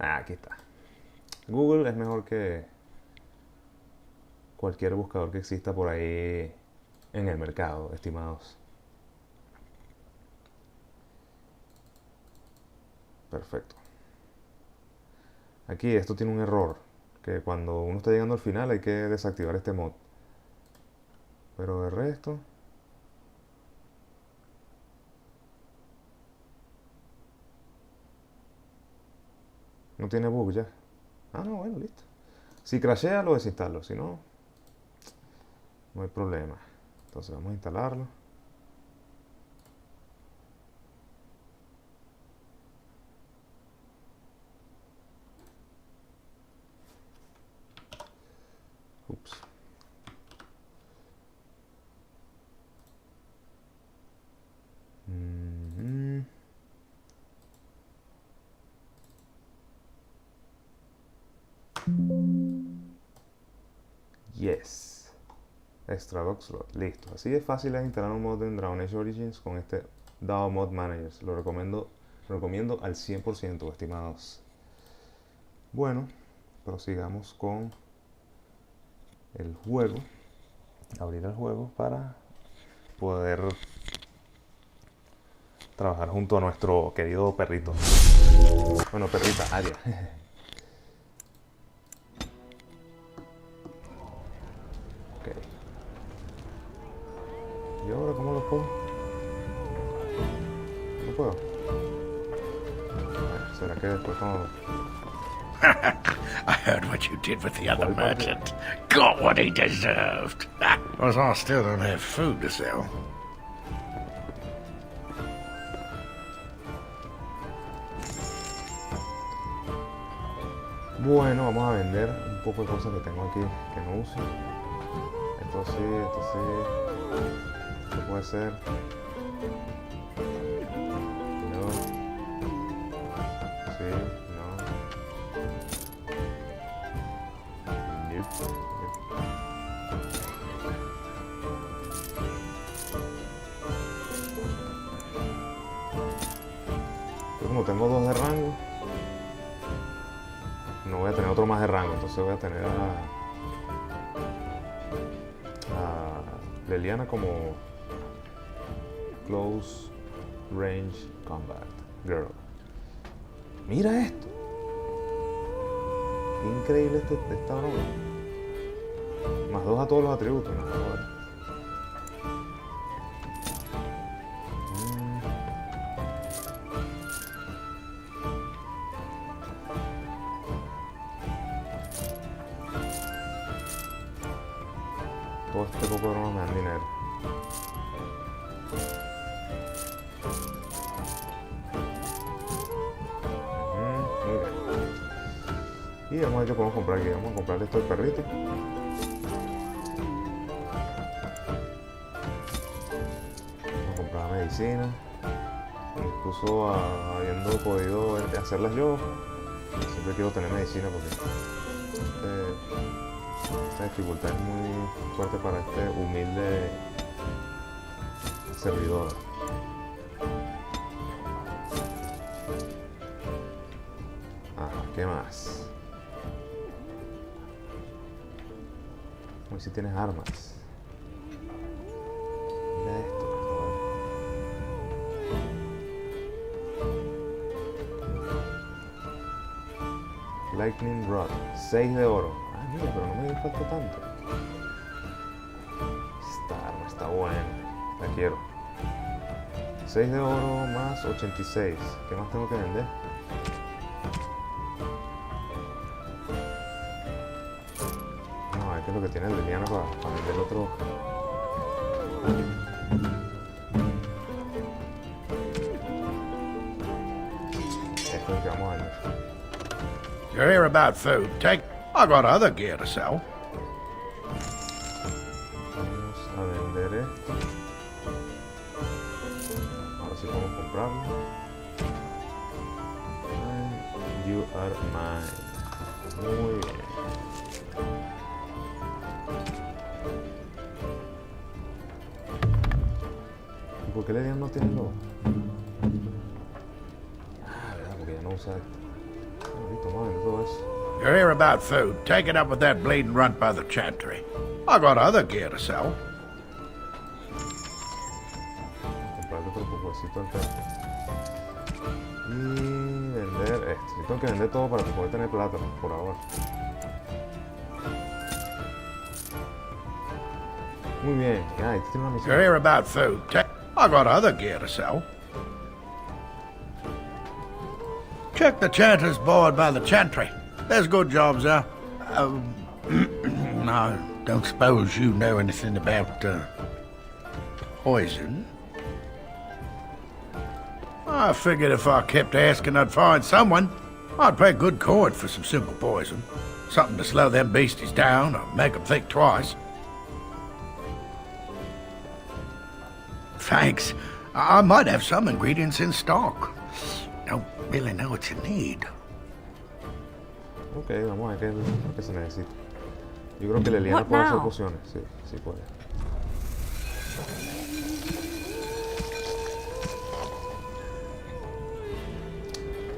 Aquí está. Google es mejor que cualquier buscador que exista por ahí en el mercado, estimados. Perfecto. Aquí esto tiene un error, que cuando uno está llegando al final hay que desactivar este mod. Pero de resto... no tiene bug ya. Ah, no, bueno, listo. Si crashea lo desinstalo, si no, no hay problema. Entonces vamos a instalarlo. Ups. Yes. Extra Dog Slot. Listo. Así de fácil es instalar un mod en Dragon Age Origins con este DAO Mod Manager. Lo recomiendo al 100%, estimados. Bueno, prosigamos con el juego. Abrir el juego para poder trabajar junto a nuestro querido perrito. Bueno, perrita, Aria. Ok. ¿Y ahora cómo lo puedo? No puedo. Bueno, ¿será que después cuando... I heard what you did with the other merchant. Got what he deserved. Because I still don't have food to sell. Bueno, vamos a vender un poco de cosas que tengo aquí que no uso. Esto sí, esto puede ser. No. Sí, no. Nope. Yo como tengo 2 de rango, no voy a tener otro más de rango, entonces voy a tener a Leliana como Close Range Combat Girl. Mira esto. Qué increíble esta broma. Más 2 a todos los atributos, ¿no? Todo este poco de bromas me dan dinero. Muy bien. Y vamos a ver qué podemos comprar aquí. Vamos a comprarle esto al perrito. Vamos a comprar medicina. Incluso habiendo podido hacerlas yo, siempre quiero tener medicina porque esta dificultad es muy fuerte para este humilde servidor. ¿Qué más? A ver si tienes armas. Lightning Rod. 6 de oro. Ah, mira, pero no me falta tanto. Esta arma está buena. La quiero. 6 de oro más 86. ¿Qué más tengo que vender? No, es que es lo que tiene el Liliana para vender el otro. Esto es que vamos a vender. You're here about food. Take. I got other gear to sell. Vamos a vender esto. Ahora sí podemos comprarlo. And you are mine. Muy bien. ¿Y por qué le no tiene lobo? Ah, verdad, porque ya no usa esto. Listo, vamos a vender todo eso. You're here about food. Take it up with that bleeding runt by the chantry. I got other gear to sell. Comprarle otro popocito al perro. Y vender esto. Yo tengo que vender todo para poder tener plata por ahora. Muy bien. Ya, este tiene una misión. You're here about food. I got other gear to sell. Check the chanter's board by the chantry. There's good jobs there. No, don't suppose you know anything about poison? I figured if I kept asking, I'd find someone. I'd pay good coin for some simple poison. Something to slow them beasties down or make them think twice. Thanks. I might have some ingredients in stock. Don't really know what you need. Ok, vamos a ver qué es lo que se necesita. Yo creo que Liliana puede hacer pociones. Sí, sí puede.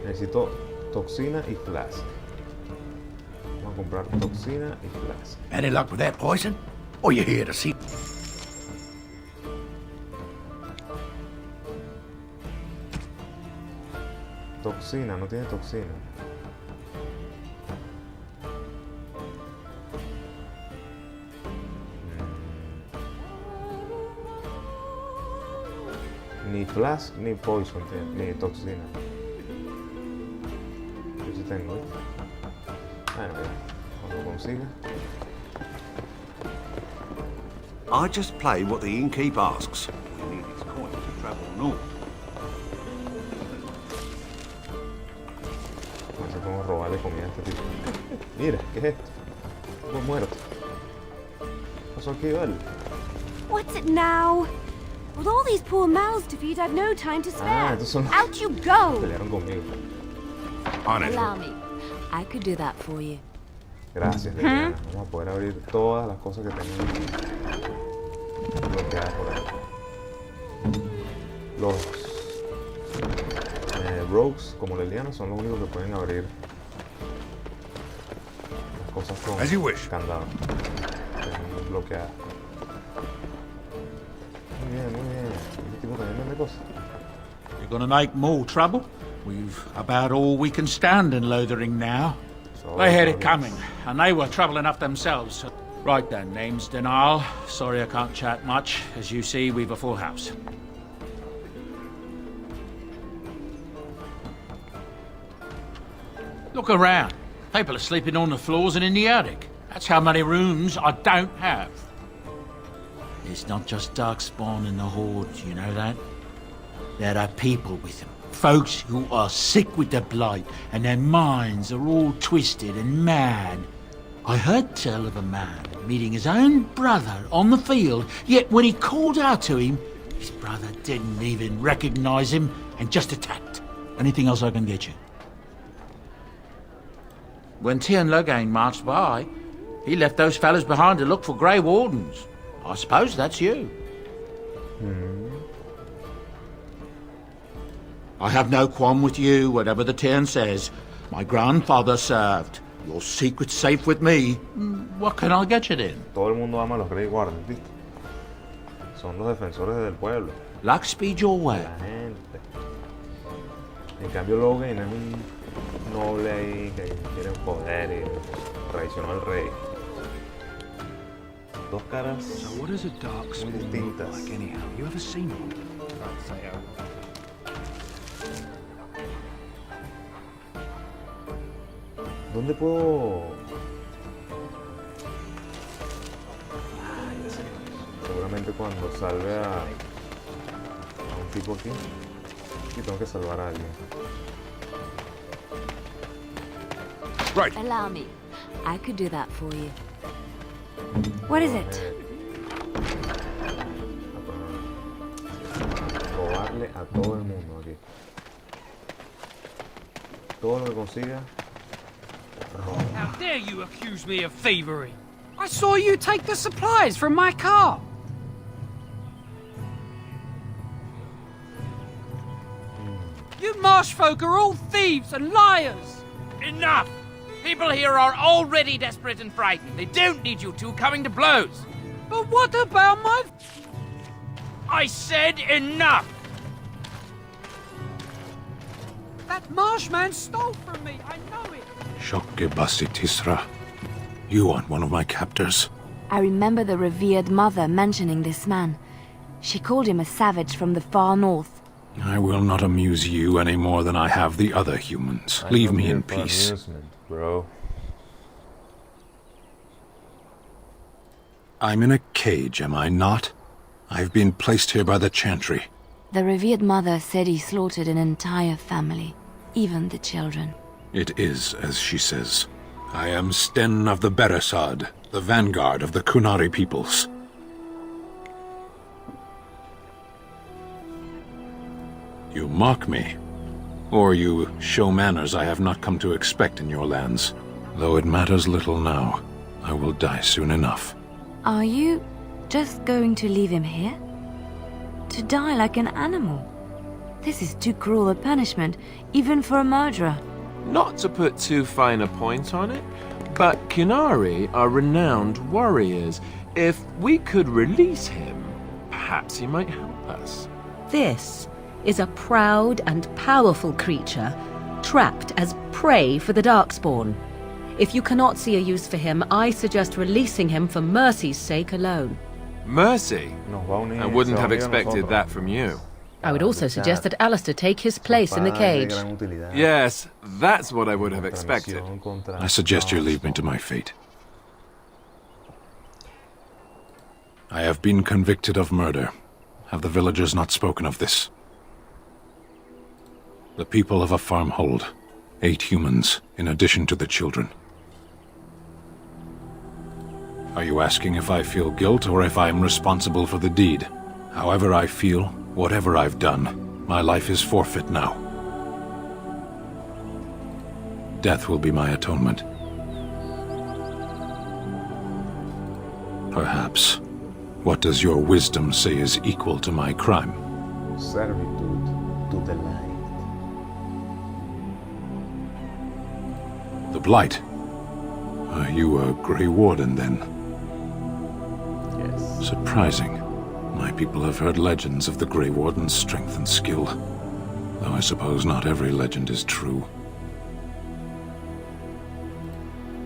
Necesito toxina y flask. Vamos a comprar toxina y flask. Any luck with that poison? Or you here to see? Toxina, no tiene toxina. Ni flask ni poison, ni toxina. Yo sí tengo, ¿eh? Bueno, ya, cuando consiga. I just play what the innkeep asks. We need his coin to travel north. No sé cómo robarle comida a este tipo. Mira, ¿qué es esto? Estoy muerto. ¿Qué pasó aquí, vale? What's it now? With all these poor mouths to feed, I've no time to spare. Out you go! Pelearon conmigo. Allow me. I could do that for you. Gracias, Liliana. Vamos a poder abrir todas las cosas que tenemos bloqueadas por ahí. Los rogues, como Liliana, son los únicos que pueden abrir las cosas con candado. Bloqueadas. Muy bien, muy bien. Este tipo también vende cosas. You're gonna make more trouble? We've about all we can stand in Lothering now. They had it coming, and they were trouble enough themselves. Right then, name's Denal. Sorry I can't chat much. As you see, we've a full house. Look around. People are sleeping on the floors and in the attic. That's how many rooms I don't have. It's not just Darkspawn and the Hordes, you know that? There are people with them. Folks who are sick with the blight, and their minds are all twisted and mad. I heard tell of a man meeting his own brother on the field, yet when he called out to him, his brother didn't even recognize him and just attacked. Anything else I can get you? When Tian Logain marched by, he left those fellas behind to look for Grey Wardens. I suppose that's you. I have no qualm with you, whatever the Tian says. My grandfather served. Your secret's safe with me. What can I get you then? Todo el mundo ama a los Grey Wardens, ¿viste? Son los defensores del pueblo. Luck speed your way. La gente. En cambio, Logan es un noble ahí que tiene poder y traicionó al rey. Dos caras muy distintas. ¿Dónde puedo...? Ya sé. Seguramente cuando salve a un tipo aquí. Y tengo que salvar a alguien. Right. Allow me. I could do that for you. What is it? Robarle a todo el mundo aquí. Todo lo que consiga. How dare you accuse me of thievery? I saw you take the supplies from my car. You marsh folk are all thieves and liars. Enough! People here are already desperate and frightened. They don't need you two coming to blows. But what about my... I said enough! That marshman stole from me, I know it. Shokgebasi Tisra. You aren't one of my captors. I remember the revered mother mentioning this man. She called him a savage from the far north. I will not amuse you any more than I have the other humans. Leave me in peace. Bro. I'm in a cage, am I not? I've been placed here by the Chantry. The revered mother said he slaughtered an entire family, even the children. It is as she says. I am Sten of the Beresad, the vanguard of the Kunari peoples. You mock me, or you show manners I have not come to expect in your lands. Though it matters little now, I will die soon enough. Are you just going to leave him here? To die like an animal? This is too cruel a punishment, even for a murderer. Not to put too fine a point on it, but Kunari are renowned warriors. If we could release him, perhaps he might help us. This is a proud and powerful creature, trapped as prey for the Darkspawn. If you cannot see a use for him, I suggest releasing him for mercy's sake alone. Mercy? I wouldn't have expected that from you. I would also suggest that Alistair take his place in the cage. Yes, that's what I would have expected. I suggest you leave me to my fate. I have been convicted of murder. Have the villagers not spoken of this? The people of a farmhold. 8 humans, in addition to the children. Are you asking if I feel guilt or if I am responsible for the deed? However I feel, whatever I've done, my life is forfeit now. Death will be my atonement. Perhaps. What does your wisdom say is equal to my crime? Servitude to the light. The Blight? Are you a Grey Warden, then? Yes. Surprising. My people have heard legends of the Grey Warden's strength and skill. Though I suppose not every legend is true.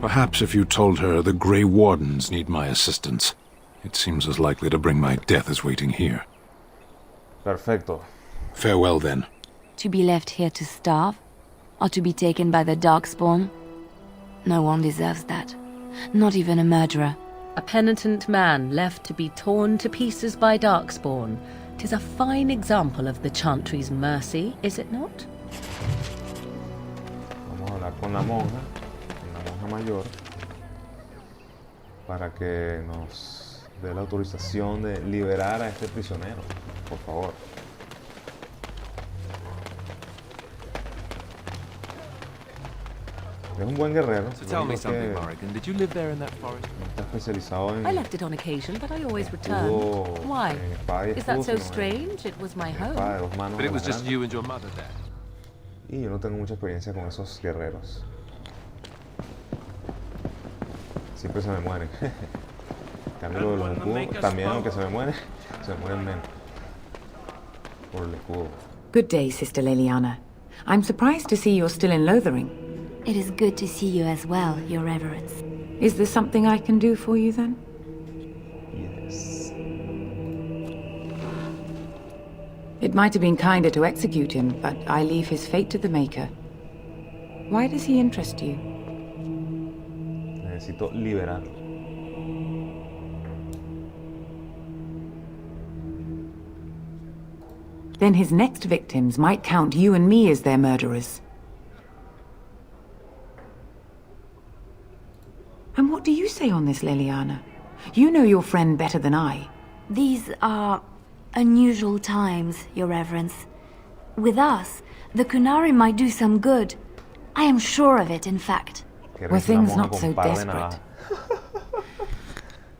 Perhaps if you told her the Grey Wardens need my assistance, it seems as likely to bring my death as waiting here. Perfecto. Farewell, then. To be left here to starve? Or to be taken by the Darkspawn? No one deserves that. Not even a murderer. A penitent man left to be torn to pieces by Darkspawn. 'Tis a fine example of the Chantry's mercy, is it not? Vamos a hablar con la monja mayor, para que nos dé la autorización de liberar a este prisionero, por favor. Es un buen guerrero. So tell me something, Morrigan. Did you live there in that forest? Está especializado en... I left it on occasion, but I always returned. Why? Is that so strange? It was my home. But it was just you and your mother there. Y yo no tengo mucha experiencia con esos guerreros. Siempre se me mueren. Cambio lo de los escudos. También, aunque se me mueren menos. Por el escudo. Good day, Sister Liliana. I'm surprised to see you're still in Lothering. It is good to see you as well, Your Reverence. Is there something I can do for you then? Yes. It might have been kinder to execute him, but I leave his fate to the Maker. Why does he interest you? Necesito liberarlo. Then his next victims might count you and me as their murderers. And what do you say on this, Liliana? You know your friend better than I. These are unusual times, Your Reverence. With us, the Kunari might do some good. I am sure of it, in fact. Were things not so desperate?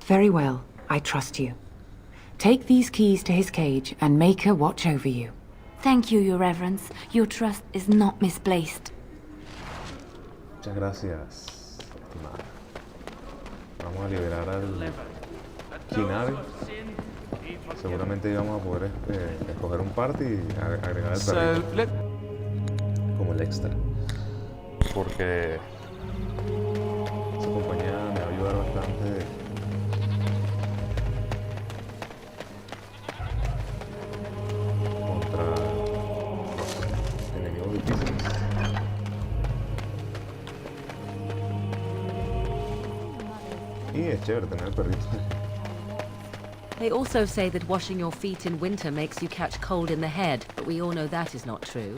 Very well, I trust you. Take these keys to his cage and make her watch over you. Thank you, Your Reverence. Your trust is not misplaced. Muchas gracias, estimada. Vamos a liberar al Kinari. Seguramente íbamos a poder escoger un party y agregar el perrito como el extra. Porque esa compañía me va a ayudar bastante contra los enemigos difíciles. Y es chévere tener el perrito. They also say that washing your feet in winter makes you catch cold in the head, but we all know that is not true.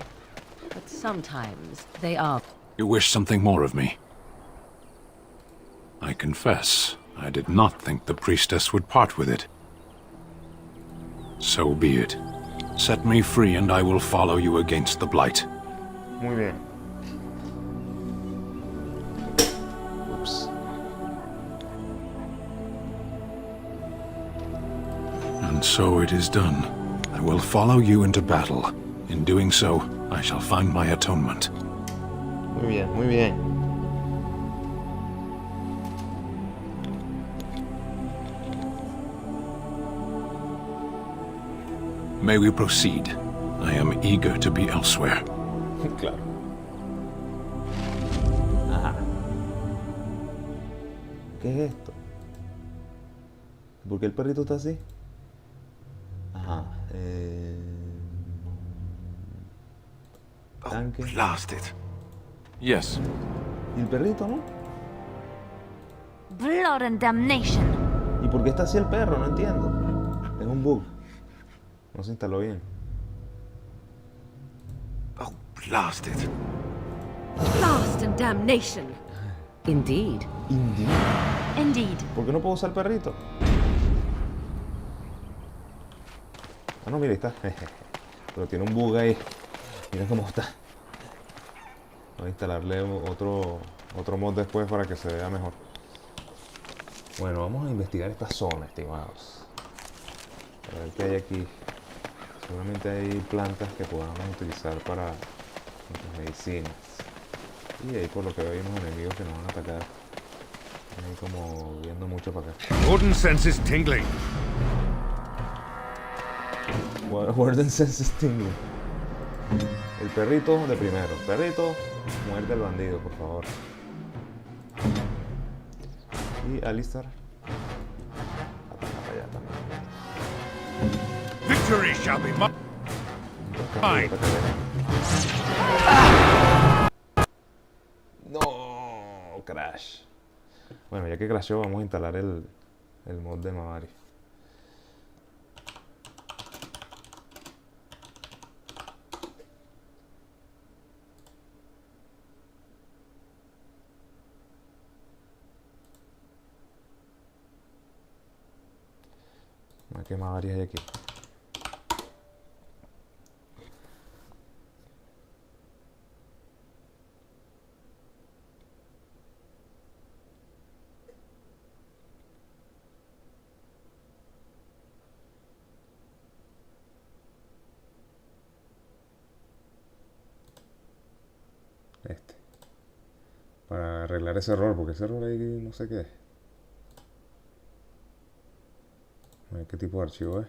But sometimes they are. You wish something more of me? I confess, I did not think the priestess would part with it. So be it. Set me free and I will follow you against the Blight. Muy bien. Oops. And so it is done. I will follow you into battle. In doing so, I shall find my atonement. Muy bien, muy bien. May we proceed? I am eager to be elsewhere. Claro. Ajá. ¿Qué es esto? ¿Por qué el perrito está así? Ajá. Tanque. Blast it. Yes. ¿Y el perrito, no? Blood and damnation. ¿Y por qué está así el perro? No entiendo. Es un bug. No se instaló bien. Oh, blast it. Blast and damnation. Indeed. Indeed. Indeed. ¿Por qué no puedo usar el perrito? Ah, no, mira, ahí está. Pero tiene un bug ahí. Mira cómo está. Voy a instalarle otro mod después para que se vea mejor. Bueno, vamos a investigar esta zona, estimados. A ver qué hay aquí. Seguramente hay plantas que podamos utilizar para nuestras medicinas. Y ahí por lo que veo hay unos enemigos que nos van a atacar. Ahí como viendo mucho para acá. Warden senses tingling. Warden senses tingling. El perrito de primero. Perrito, muerde al bandido, por favor. Y Alistar. Ataca para allá también. Victory shall be mine. No, crash. Bueno, ya que crashó, vamos a instalar el mod de Mavari. ¿Qué Mavari hay aquí? Para arreglar ese error, porque ese error ahí no sé qué es. A ver qué tipo de archivo es.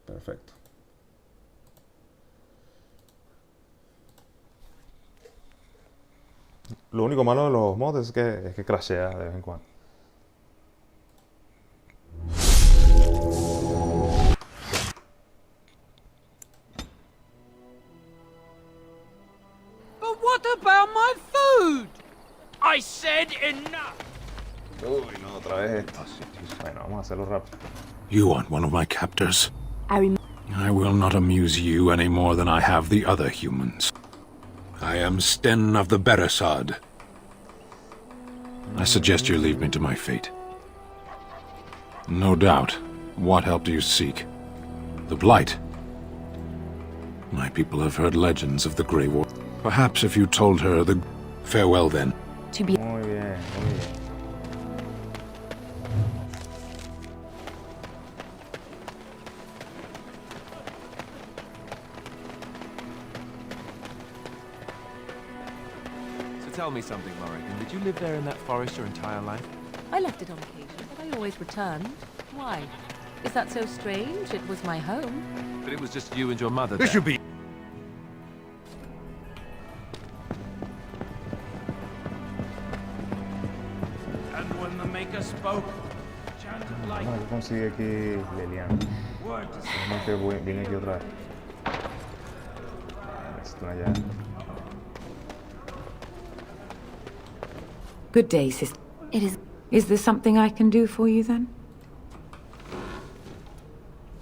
Perfecto. Lo único malo de los mods es que crashea de vez en cuando. But what about my food? I said enough. Uy, no, otra vez esto. Bueno, vamos a hacerlo rápido. You want one of my captors? I will not amuse you any more than I have the other humans. I am Sten of the Beresad. I suggest you leave me to my fate. No doubt. What help do you seek? The Blight? My people have heard legends of the Grey War. Perhaps if you told her the... Farewell, then. To be... Muy bien, muy bien. Tell me something, Morrigan. Did you live there in that forest your entire life? I left it on occasion, but I always returned. Why? Is that so strange? It was my home. But it was just you and your mother This there. should be... And when the Maker spoke, chanted like... Vamos a ver qué consigue aquí Leliana. Word to Vamos a ver que viene aquí otra vez. Esto allá. Good day, sister. It is... Is there something I can do for you, then?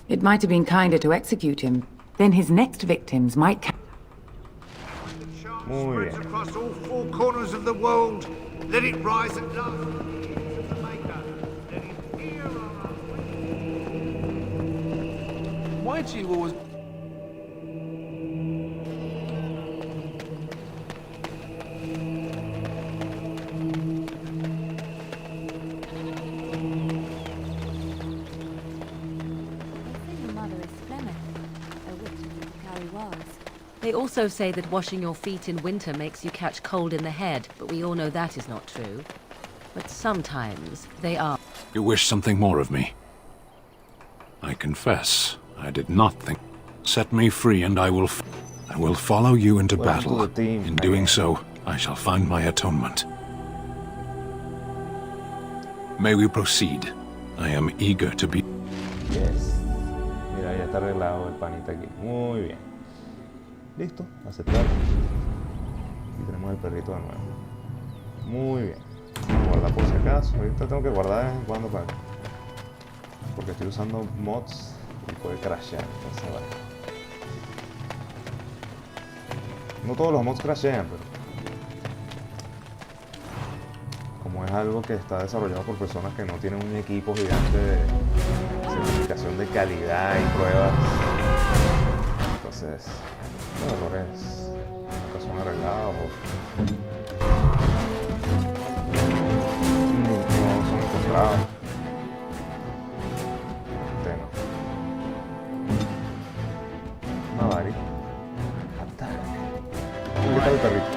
It might have been kinder to execute him. Then his next victims might... Muy Spreads bien. across all four corners of the world. Let it rise at love. Why'd you always... They also say that washing your feet in winter makes you catch cold in the head, but we all know that is not true. But sometimes they are. You wish something more of me? I confess, I did not think... Set me free and I will follow you into battle. In doing so, I shall find my atonement. May we proceed? I am eager to be... Yes. Mira, ya está arreglado el panita aquí. Muy bien. Listo, aceptar. Y tenemos el perrito de nuevo. Muy bien. Vamos a guardar por si acaso. Ahorita tengo que guardar de vez en cuando porque estoy usando mods y puede crashear. Entonces, vale. No todos los mods crashean, pero como es algo que está desarrollado por personas que no tienen un equipo gigante de certificación de calidad y pruebas, entonces los errores nunca son arreglados no son encontrados. Tema. Mavari. Ataque. ¿Dónde está el perrito?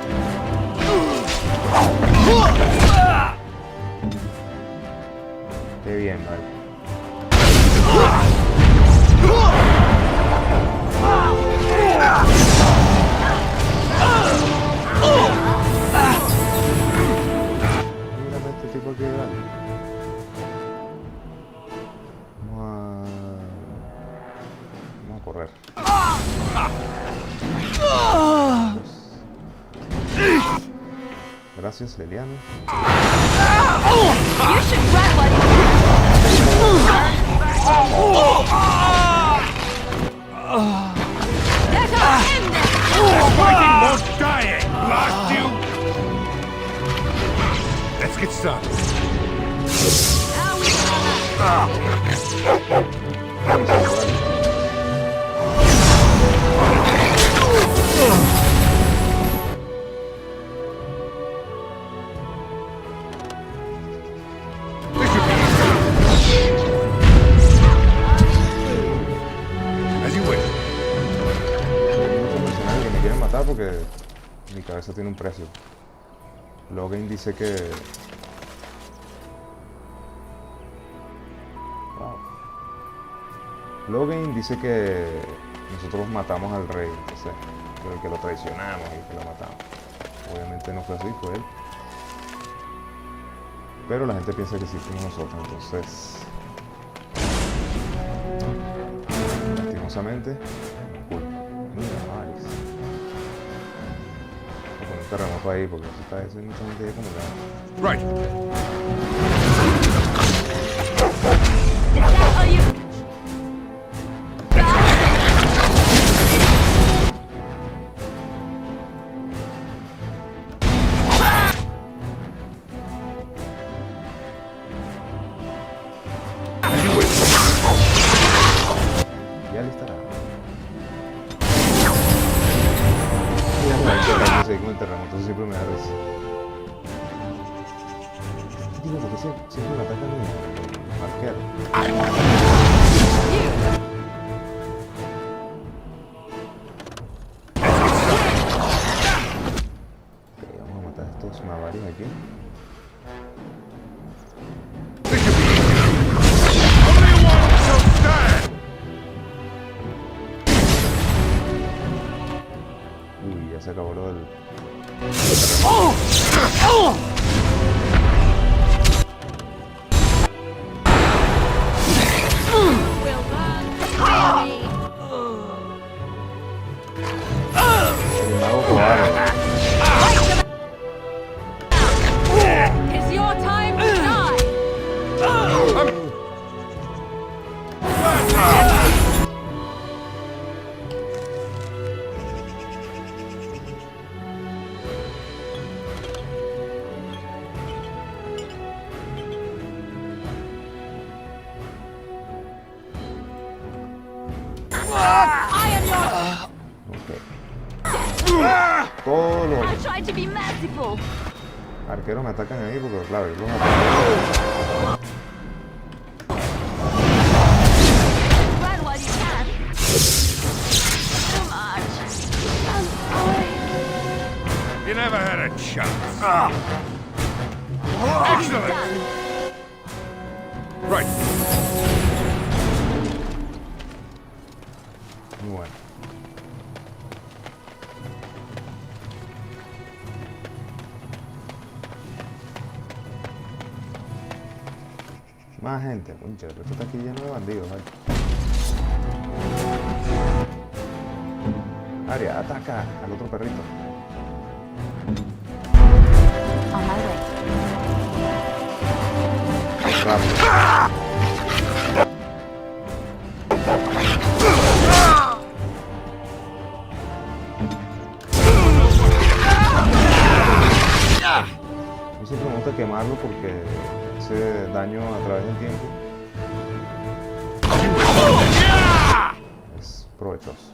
Qué bien, vale. Mírame este tipo que vale. Vamos a correr. Gracias, Leliana. You should run, buddy. There's a him there. Fighting more dying, blast you! Let's get started. As you wish. Muchos mercenarios que me quieren matar porque mi cabeza tiene un precio. Logan dice que... Wow. Logan dice que nosotros matamos al rey, entonces, pero que lo traicionamos y que lo matamos. Obviamente no fue así, fue él. Pero la gente piensa que sí fuimos nosotros, entonces... lastimosamente, mira, Alex. Voy a poner un terremoto ahí porque si está ese mucha gente como que... Right. Ya le estará. Mira, con el terremoto, eso siempre me da risa. Digo, porque siempre me atacan los arqueros. Ok, vamos a matar a estos mavarios aquí. Uy, ya se acabó lo del... El mago cobarde. It's your time to die! I am your... Todos I los tried to be merciful. arqueros me atacan ahí porque, claro, yo los ataco. Run while you can. Too much. I'm sorry. You never had a chance. Excellent. Right. Muy bueno. Más gente, concha, esto está aquí lleno de bandidos. Aria, ataca al otro perrito. On my way. Rápido. Yo siempre me gusta quemarlo porque hace daño a través del tiempo. Es provechoso.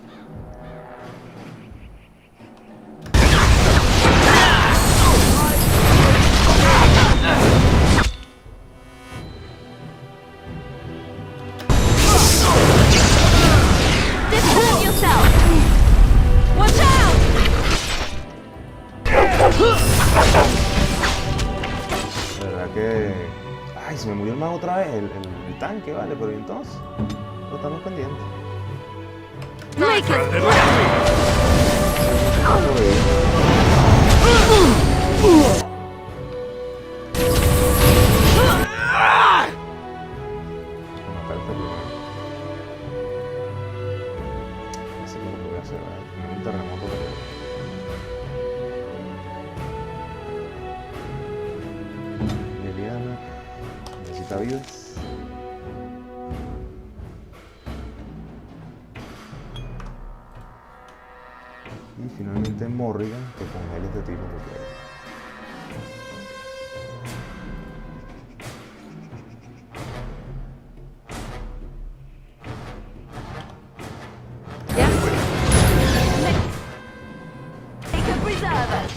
Defend yourself! Watch out! La verdad que... Ay, se me murió el mago otra vez, el tanque, vale, pero ¿y entonces? No estamos pendientes. Make it! Matar este primero. Así que lo que voy a hacer, ¿vale? Tener un terremoto primero. Liliana necesita vidas. Y finalmente Morrigan, que congela este tipo porque... Make a preserver!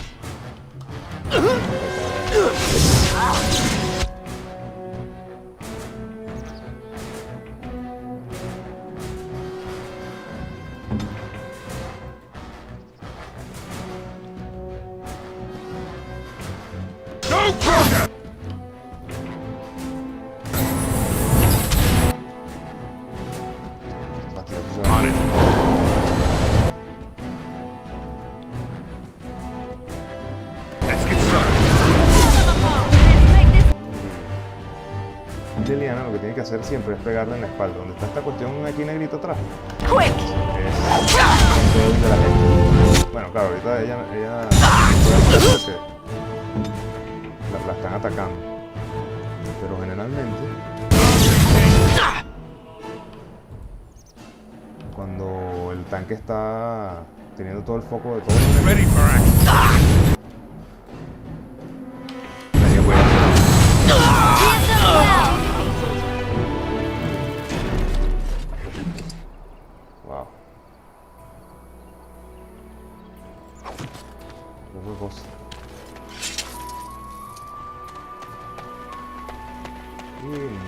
Liliana lo que tiene que hacer siempre es pegarle en la espalda. Donde está esta cuestión aquí negrito atrás. Es de la gente. Bueno, claro, ahorita ella puede hacer que la están atacando. Pero generalmente cuando el tanque está teniendo todo el foco de todo el wow. Qué cosa. Y un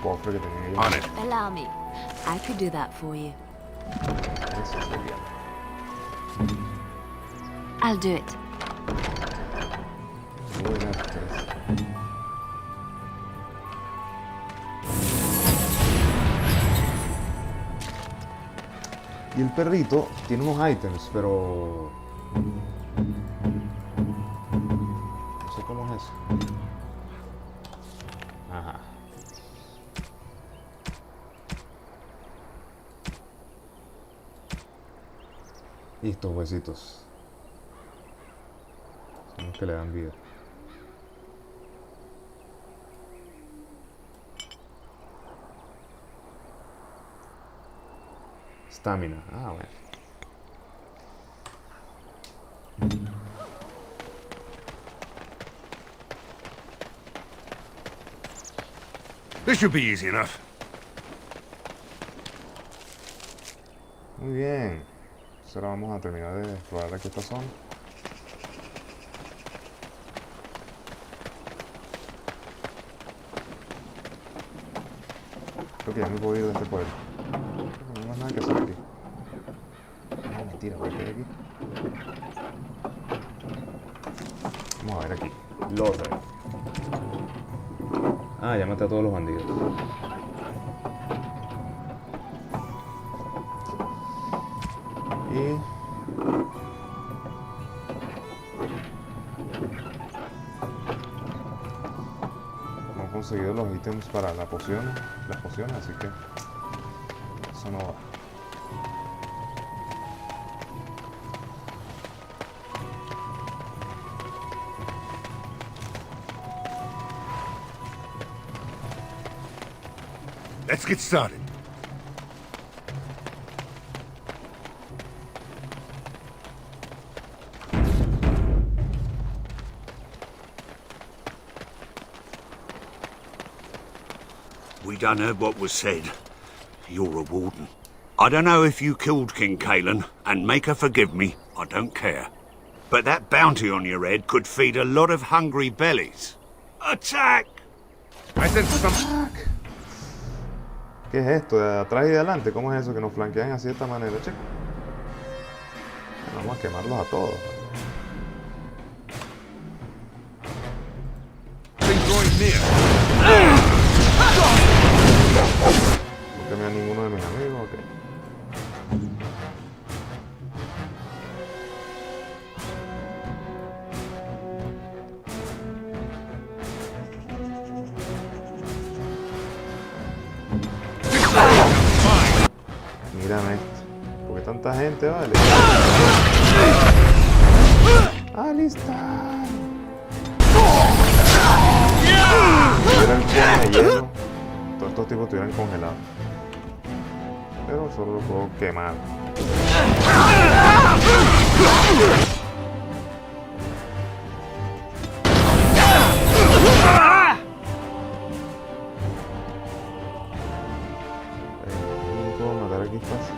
cofre que tenía ahí. Allow me. I could do that for you. Eso sería. I'll do it. Y el perrito tiene unos ítems, pero no sé cómo es eso. Ajá. Y estos huesitos son los que le dan vida. Stamina. Ah, bueno. This should be easy enough. Muy bien. Ahora vamos a terminar de explorar aquí esta zona. Creo que ya me puedo ir de este pueblo. No hay más nada que hacer aquí. No, mentira, voy a quedar aquí. Vamos a ver aquí. Loader. Ah, ya maté a todos los bandidos. Y hemos conseguido los ítems para las pociones, así que eso no va. Let's get started. We done heard what was said. You're a warden. I don't know if you killed King Kalen, and make her forgive me, I don't care. But that bounty on your head could feed a lot of hungry bellies. Attack! I sense some... ¿Qué es esto? ¿De atrás y de adelante? ¿Cómo es eso que nos flanquean así de esta manera, chico? Vamos a quemarlos a todos. No quemé a ninguno de mis amigos, ok. Mírame esto. ¿Por qué tanta gente, vale? ¡Alistar! Si hubiera el cono de hielo, todos estos tipos estuvieran congelados. Pero solo lo puedo quemar. No puedo matar aquí fácil.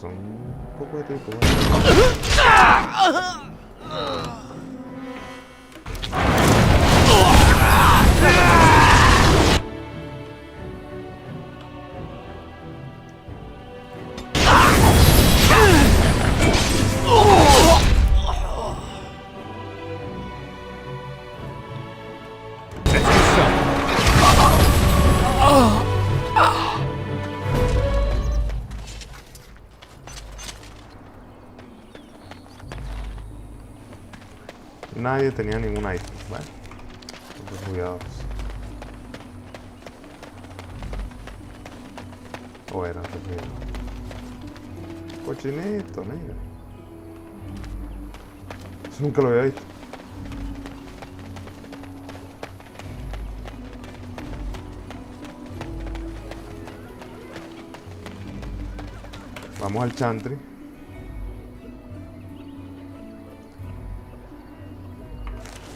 Son un poco de tipos. Nadie tenía ningún item. Bueno, cuidados. O eran refugiados. Cochinito, mira. Eso nunca lo había visto. Vamos al chantry.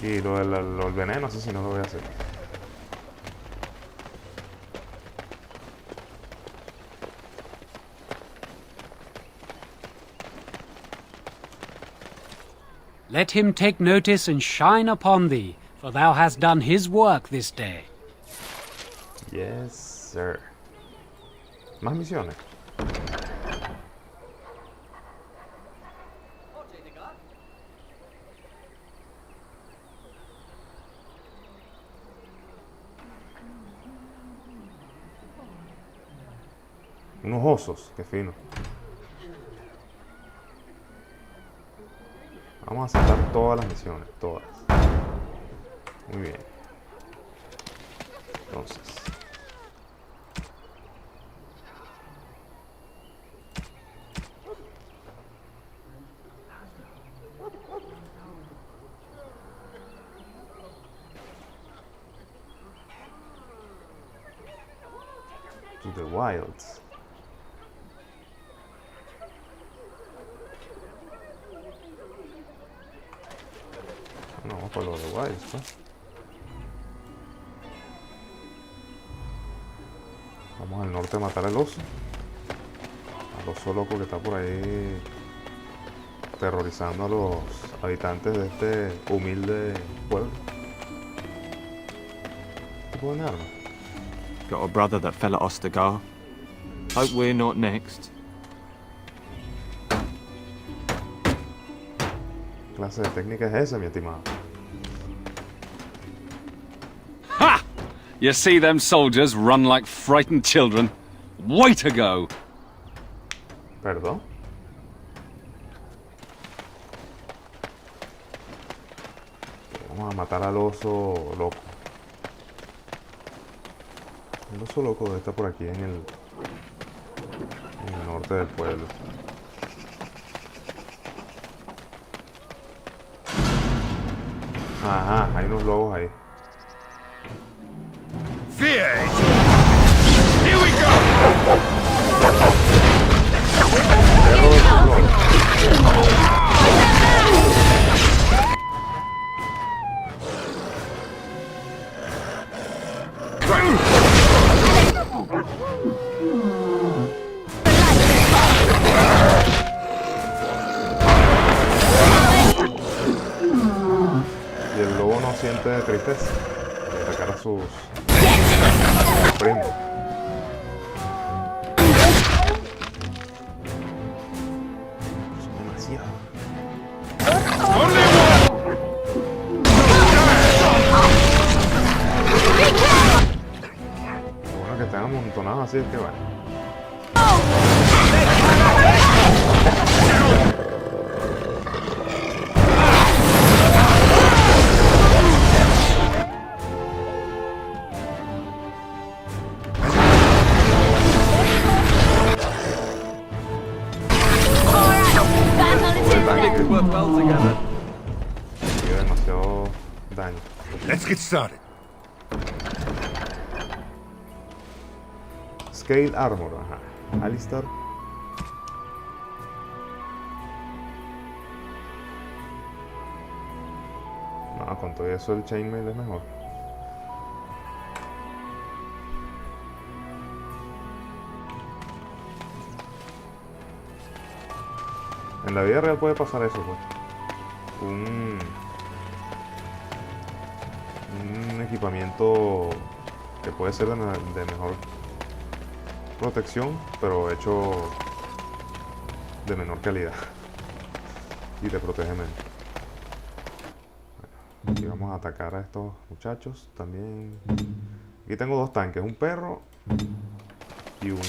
Y lo del veneno, no sé si no lo voy a hacer. Let him take notice and shine upon thee, for thou hast done his work this day. Yes, sir. Más misiones. Unos osos, qué fino. Vamos a aceptar todas las misiones, todas. Muy bien. Entonces. To the wilds. No, vamos por lo de wilds, ¿no? Vamos al norte a matar al oso. Al oso loco que está por ahí terrorizando a los habitantes de este humilde pueblo. ¿Qué tipo de arma? Got a brother that fell at Ostagar. Hope we're not next. ¿Qué clase de técnica es esa, mi estimado? Ha! You see them soldiers run like frightened children? Way to go! ¿Perdón? Vamos a matar al oso loco. El oso loco está por aquí en el norte del pueblo. Ajá, hay unos lobos ahí. Fear! Here we go! Y el lobo no siente tristeza de atacar a sus primos. Son demasiados. Lo bueno que están amontonados así es que bueno. Demasiado daño. Let's get started. Scale Armor, ajá. Alistar. No, con todo eso el Chainmail es mejor. En la vida real puede pasar eso, pues. Un equipamiento que puede ser de mejor protección, pero hecho de menor calidad y te protege menos. Bueno, aquí vamos a atacar a estos muchachos también. Aquí tengo dos tanques, un perro y un...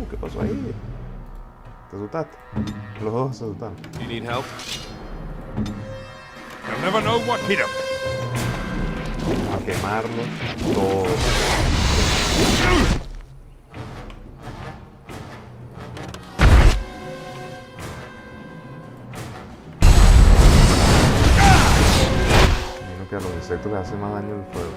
¿qué pasó ahí? ¿Te asustaste? Los dos se asustaron. You need help? You'll never know what hit him. A quemarlos todos. Imagino que a los insectos les hace más daño el fuego.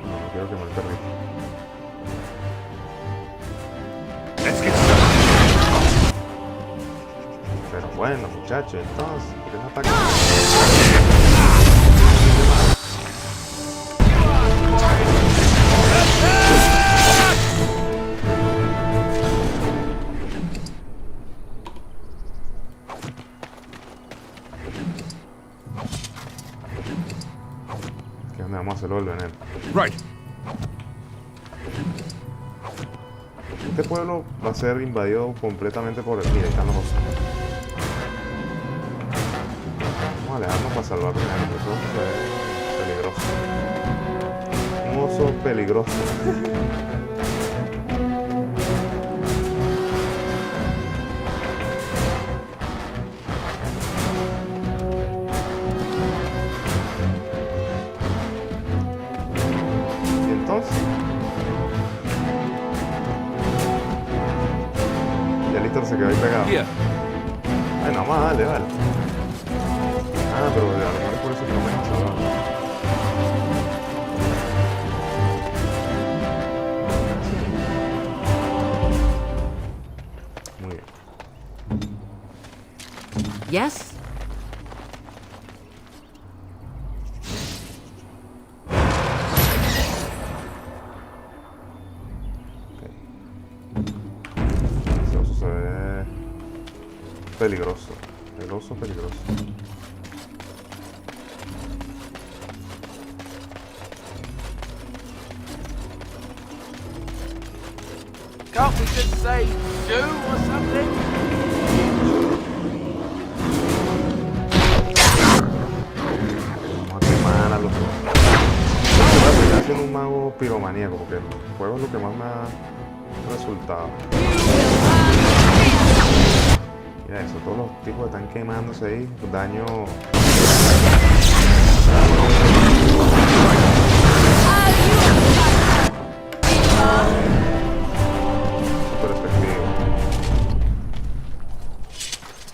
No quiero quemar el perrito. Pero bueno, muchachos, entonces, ¿por qué no atacan? ¿Qué onda? Vamos a hacerlo del veneno. Right. Este pueblo va a ser invadido completamente por el... Mira, ahí están los osos. Vamos a alejarnos para salvar primero, porque eso es peligroso. Un oso peligroso. Y entonces... Ya listo, se quedó ahí pegado. Ay, no más, dale, dale. Ah, pero a lo mejor es por eso que no me dejan salvar. Muy bien. Yes? Ese oso se ve peligroso. El oso peligroso. Can't we just say do or something? Vamos a quemar a los dos. Voy a terminar siendo un mago piromaníaco porque el juego es lo que más me ha resultado. Mira eso, todos los tipos están quemándose ahí, daño. Super efectivo.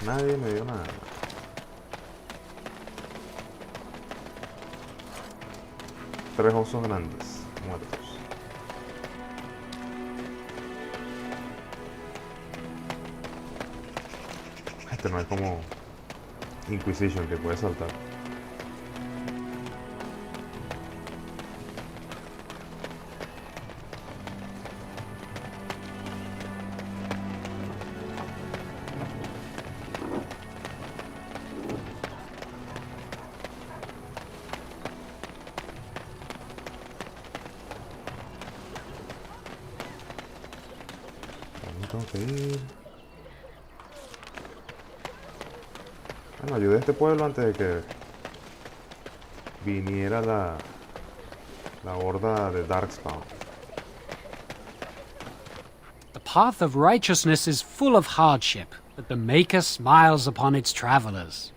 Nadie me dio nada. Tres osos grandes muertos. Este no es como Inquisition que puede saltar. Tengo que ir. Bueno, ayudé a este pueblo antes de que viniera la horda de Darkspawn. The path of righteousness is full of hardship, but the Maker smiles upon its travelers.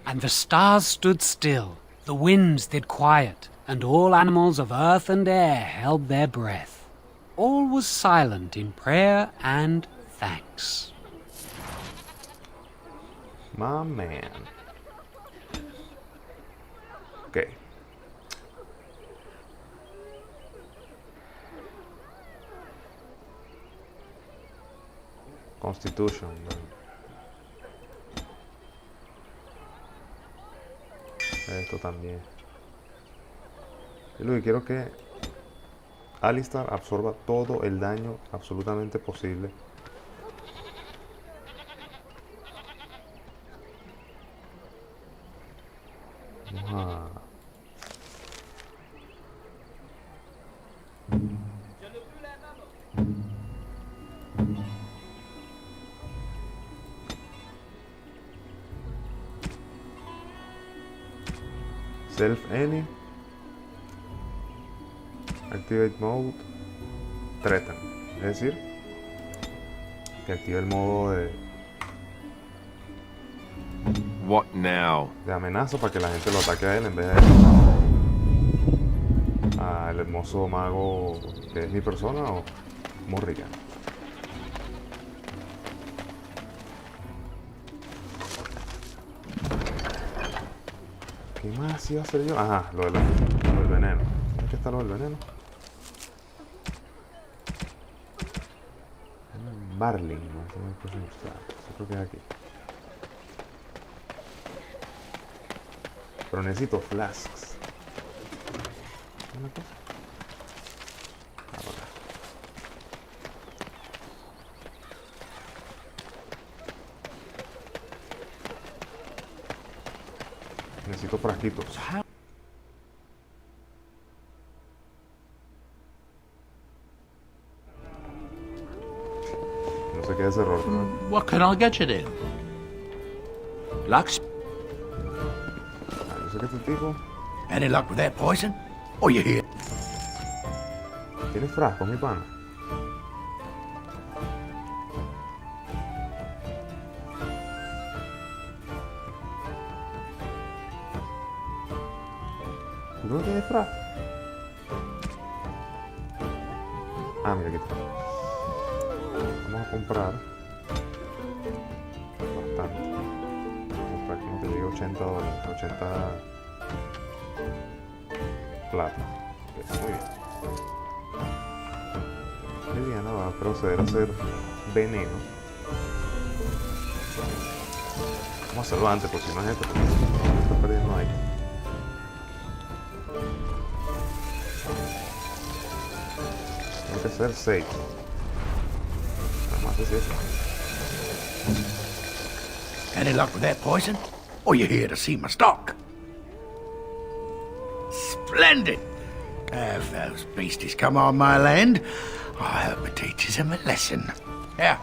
And the stars stood still, the winds did quiet, and all animals of earth and air held their breath. All was silent in prayer and thanks. My man. Okay. Constitution. Esto también. Y lo que quiero que Alistar absorba todo el daño absolutamente posible. Vamos a... Self any. Activate mode. Threaten. Es decir, que active el modo de... What now? De amenaza para que la gente lo ataque a él en vez de al hermoso mago que es mi persona o Morrigan. ¿Qué más iba a hacer yo? Ajá, lo del veneno. ¿Dónde está lo del veneno? Marlin, no sé cómo se llama. Yo creo que es aquí. Pero necesito flasks. ¿Una cosa? Ahora. Necesito frasquitos. No sé qué es error. What can I get you then? Lux? Yo sé que este tipo... Any luck with that poison? Or you here? ¿Tienes frasco, mi pana? ¿Tú no tienes frasco? Ah, mira, aquí está. Vamos a comprar bastante. Comprar como te digo $80, 80 plata. Muy bien. Liliana va a proceder a hacer veneno. Vamos a hacerlo antes porque si no es esto, porque me está perdiendo ahí. Tiene que ser 6. Nada más es eso. Any luck with that poison? Or you here to see my stock? Splendid! Have those beasties come on my land, I hope it teaches them a lesson. Yeah,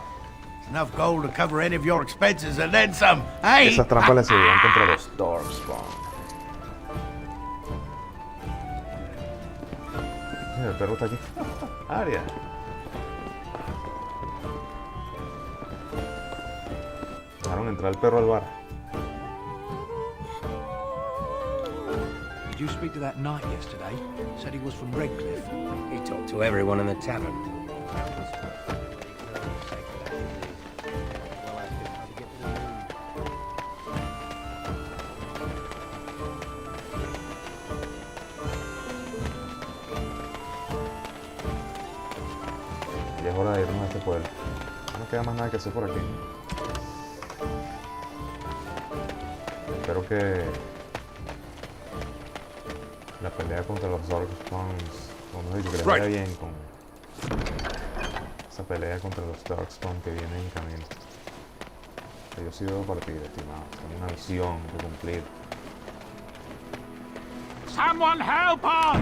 enough gold to cover any of your expenses and then some, hey? Esas trampas le servirán contra los Darkspawn. Mira, el perro está aquí. Aria. Dejaron entrar el perro al bar. Did you speak to that knight yesterday? Said he was from Redcliffe. He talked to everyone in the tavern. Ya es hora de irnos a este pueblo. No queda más nada que hacer por aquí. Espero que la pelea contra los Darkspawns, como digo, que les vaya bien con esa pelea contra los Darkspawn que viene en camino. Que yo sí debo partir, estimado. Tengo una misión que cumplir. Someone help us!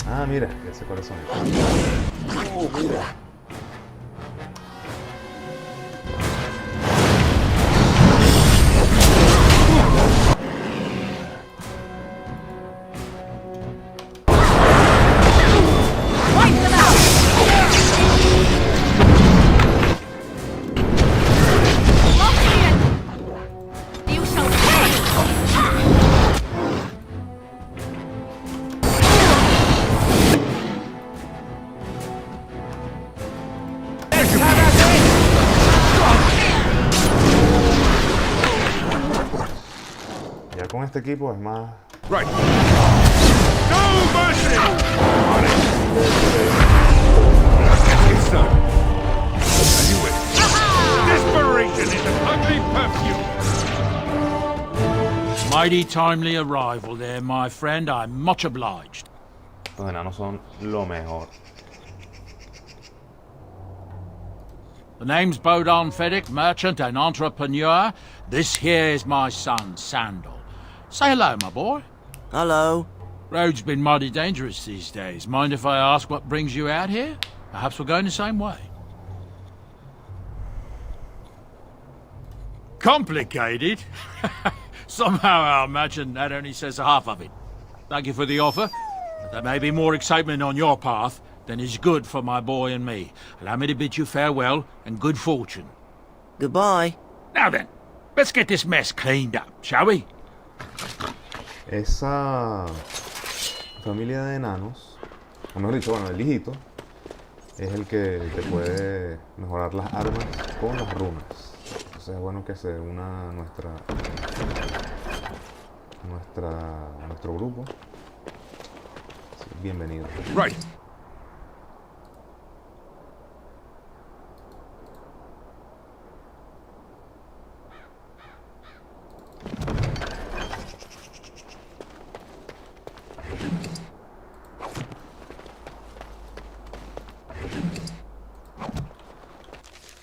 Ah, mira, ya sé cuáles son. Oh, mira. Con este equipo es más... Right. No mercy! On it. Yes, sir. I knew it. Desperation is an ugly perfume. Mighty timely arrival there, my friend. I'm much obliged. Los enanos son lo mejor. The name's Bodon Feddick, merchant and entrepreneur. This here is my son, Sandal. Say hello, my boy. Hello. Road's been mighty dangerous these days. Mind if I ask what brings you out here? Perhaps we're going the same way. Complicated? Somehow I imagine that only says half of it. Thank you for the offer, but there may be more excitement on your path than is good for my boy and me. Allow me to bid you farewell and good fortune. Goodbye. Now then, let's get this mess cleaned up, shall we? Esa familia de enanos, o mejor dicho, bueno, el hijito, es el que te puede mejorar las armas con las runas. Entonces es bueno que se una a nuestro grupo. Sí, bienvenido. Right.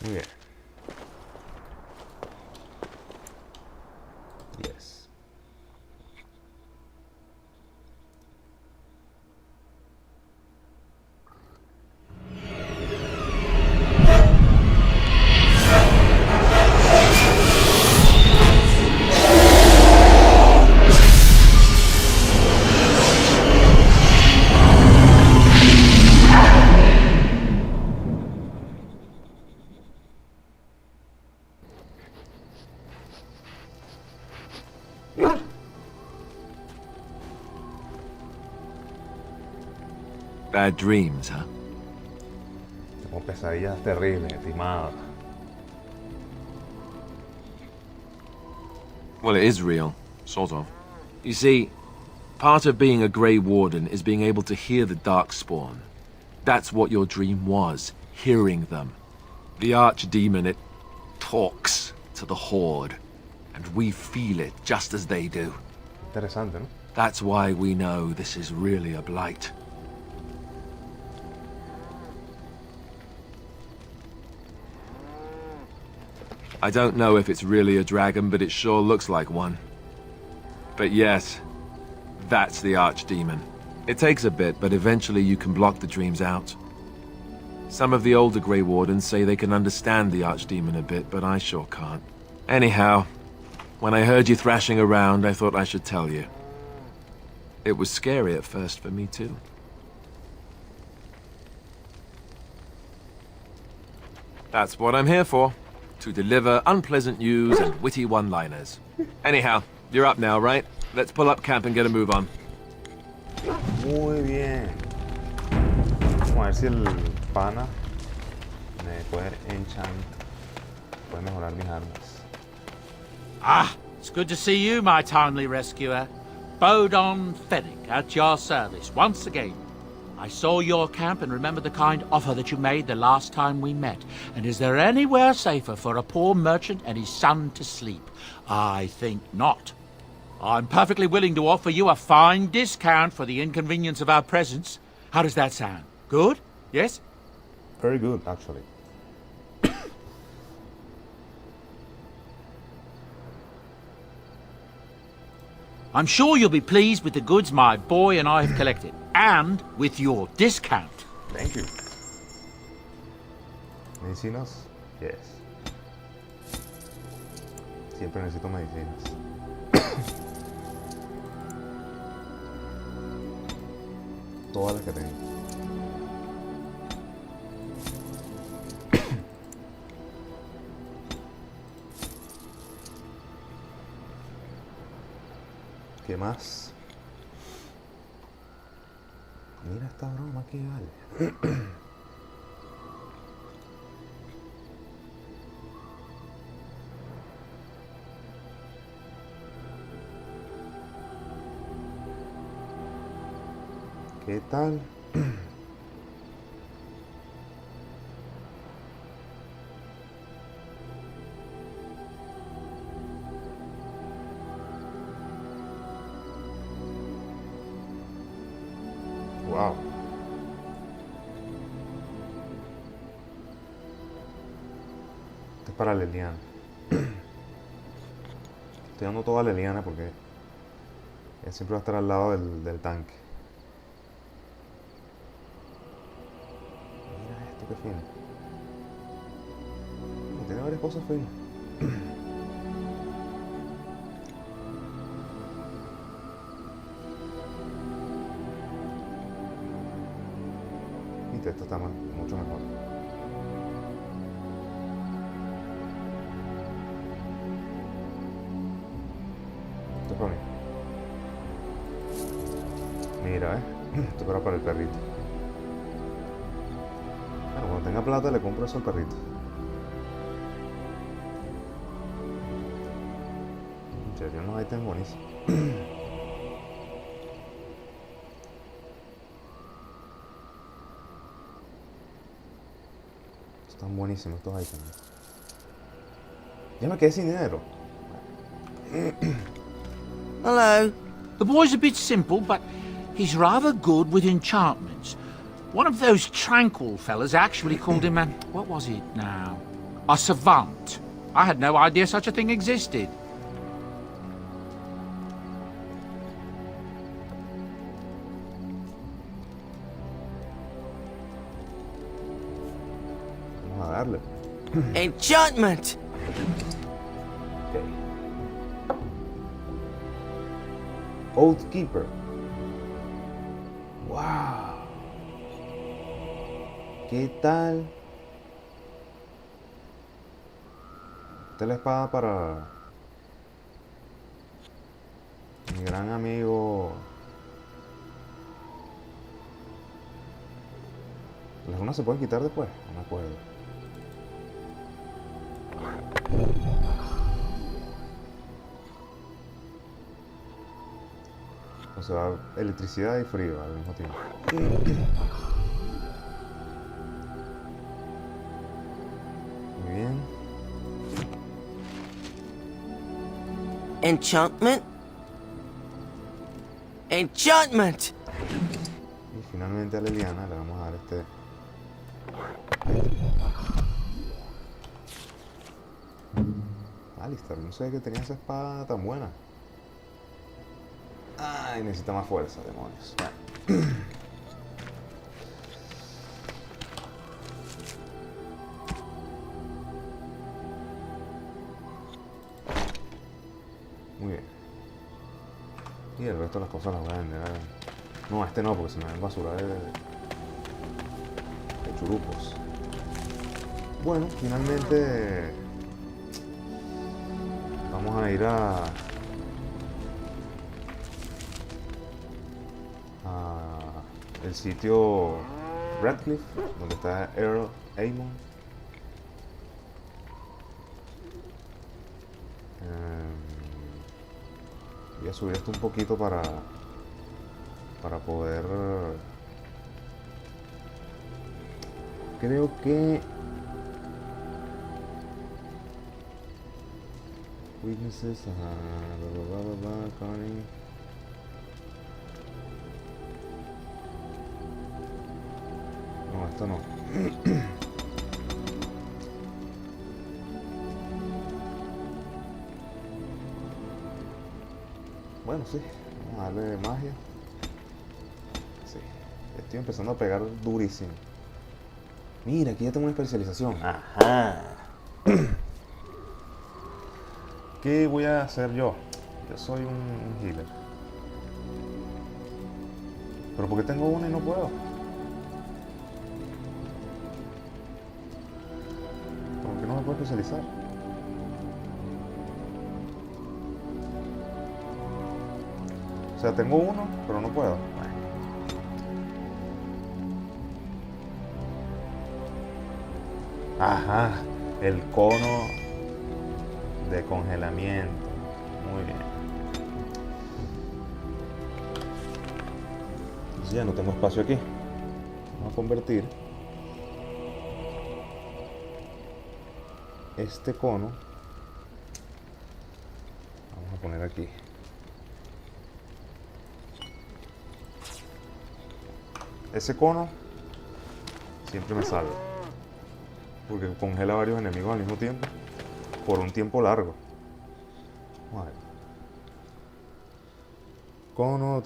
Muy bien. Yes. Bad dreams, huh? Como pesadillas terribles, estimado. Well, it is real, sort of. You see, part of being a Grey Warden is being able to hear the Darkspawn. That's what your dream was, hearing them. The Archdemon, it talks to the Horde, and we feel it just as they do. Interesante, ¿no? That's why we know this is really a blight. I don't know if it's really a dragon, but it sure looks like one. But yes, that's the Archdemon. It takes a bit, but eventually you can block the dreams out. Some of the older Grey Wardens say they can understand the Archdemon a bit, but I sure can't. Anyhow, when I heard you thrashing around, I thought I should tell you. It was scary at first for me too. That's what I'm here for. To deliver unpleasant news and witty one-liners. Anyhow, you're up now, right? Let's pull up camp and get a move on. Muy bien. Vamos a ver si el pana me puede enchant, puede mejorar mis armas. Ah, it's good to see you, my timely rescuer. Bodon Fennick, at your service once again. I saw your camp and remembered the kind offer that you made the last time we met. And is there anywhere safer for a poor merchant and his son to sleep? I think not. I'm perfectly willing to offer you a fine discount for the inconvenience of our presence. How does that sound? Good? Yes? Very good, actually. I'm sure you'll be pleased with the goods my boy and I have collected, and with your discount. Thank you. ¿Medicinas? Yes. Siempre necesito medicinas. Todas las que tengo. ¿Qué más? Mira esta broma que vale. ¿Qué tal? Wow. Esto es para Leliana. Estoy dando toda a Leliana porque Él siempre va a estar al lado del tanque. Mira esto, qué fino. Tiene varias cosas finas. Viste, esto está mucho mejor. Esto es para mí. Mira, esto era para el perrito. Bueno, cuando tenga plata le compro eso al perrito. En serio, no hay tan buenísimo. Están buenísimos estos items. Ya me quedé sin dinero. Hello. The boy's a bit simple, but he's rather good with enchantments. One of those tranquil fellas actually called him a... what was it now? A savant. I had no idea such a thing existed. Vamos a darle. Enchantment! Okay. Oath Keeper. Wow. ¿Qué tal? Esta es la espada para mi gran amigo. ¿Las runas se pueden quitar después? No me acuerdo. O sea, electricidad y frío al mismo tiempo. Muy bien. Enchantment? Enchantment! Y finalmente a Liliana le vamos a dar este. Alistair, no sé que tenía esa espada tan buena. Ay, necesita más fuerza, demonios. Bueno. Muy bien. Y el resto de las cosas las voy a vender. No, este no, porque se me ven basura de churupos. Bueno, finalmente vamos a ir a el sitio Radcliffe, donde está Earl Amon. Voy a subir esto un poquito para poder, creo que witnesses, Connie. No, esto no. Bueno, sí, vamos a darle magia. Sí, estoy empezando a pegar durísimo. Mira, aquí ya tengo una especialización. Ajá. ¿Qué voy a hacer yo? Yo soy un healer. ¿Pero por qué tengo una y no puedo? ¿Por qué no me puedo especializar? O sea, tengo uno, pero no puedo. Ajá, el cono de congelamiento. Muy bien. Entonces ya no tengo espacio aquí. Vamos a convertir este cono. Vamos a poner aquí. Ese cono siempre me salva, porque congela varios enemigos al mismo tiempo por un tiempo largo. Vamos a ver. cono,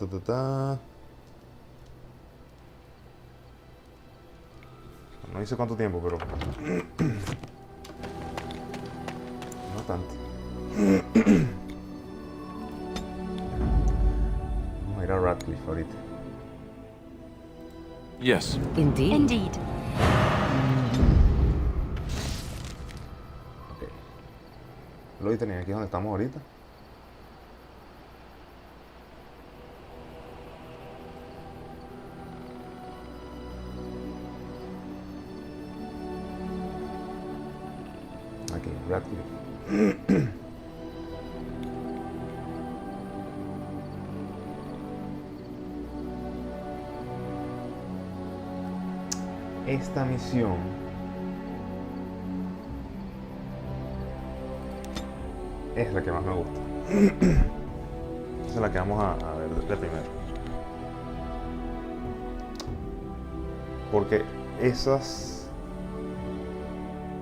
No dice cuánto tiempo, pero... no tanto. Vamos a ir a Radcliffe ahorita. Yes. Indeed. Indeed. Ok. Lo tenía aquí donde estamos ahorita. Aquí, Radcliffe. Esta misión es la que más me gusta. Esa es la que vamos a ver de primero. Porque ese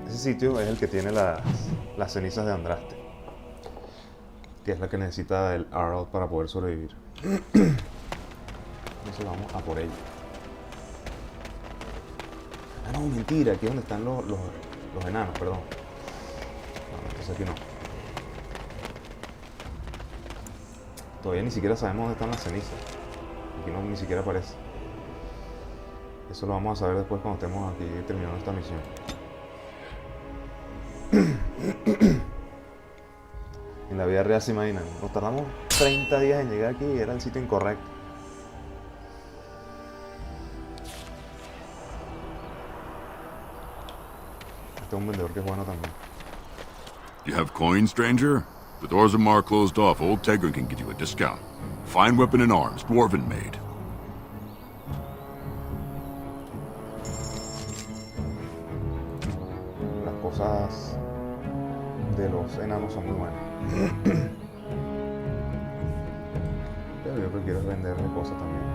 sitio es el que tiene las cenizas de Andraste, que es la que necesita el Arl para poder sobrevivir. Entonces vamos a por ella. Ah, no, mentira, aquí es donde están los enanos, perdón. No, entonces aquí no. Todavía ni siquiera sabemos dónde están las cenizas. Aquí no, ni siquiera aparece. Eso lo vamos a saber después cuando estemos aquí terminando esta misión. En la vida real se imaginan, nos tardamos 30 días en llegar aquí y era el sitio incorrecto. Este es un vendedor que es bueno también. You have coins, stranger? The doors of Mar closed off. Old Tegrin can give you a discount. Fine weapon and arms, dwarven made. Las cosas de los enanos son muy buenas. Pero yo creo que quiero venderle cosas también.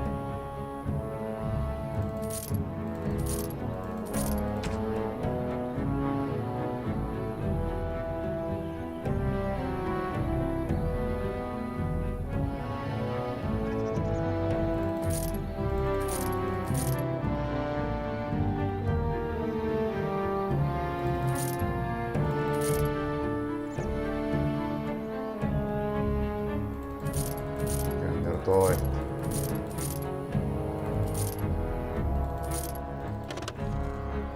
Todo esto.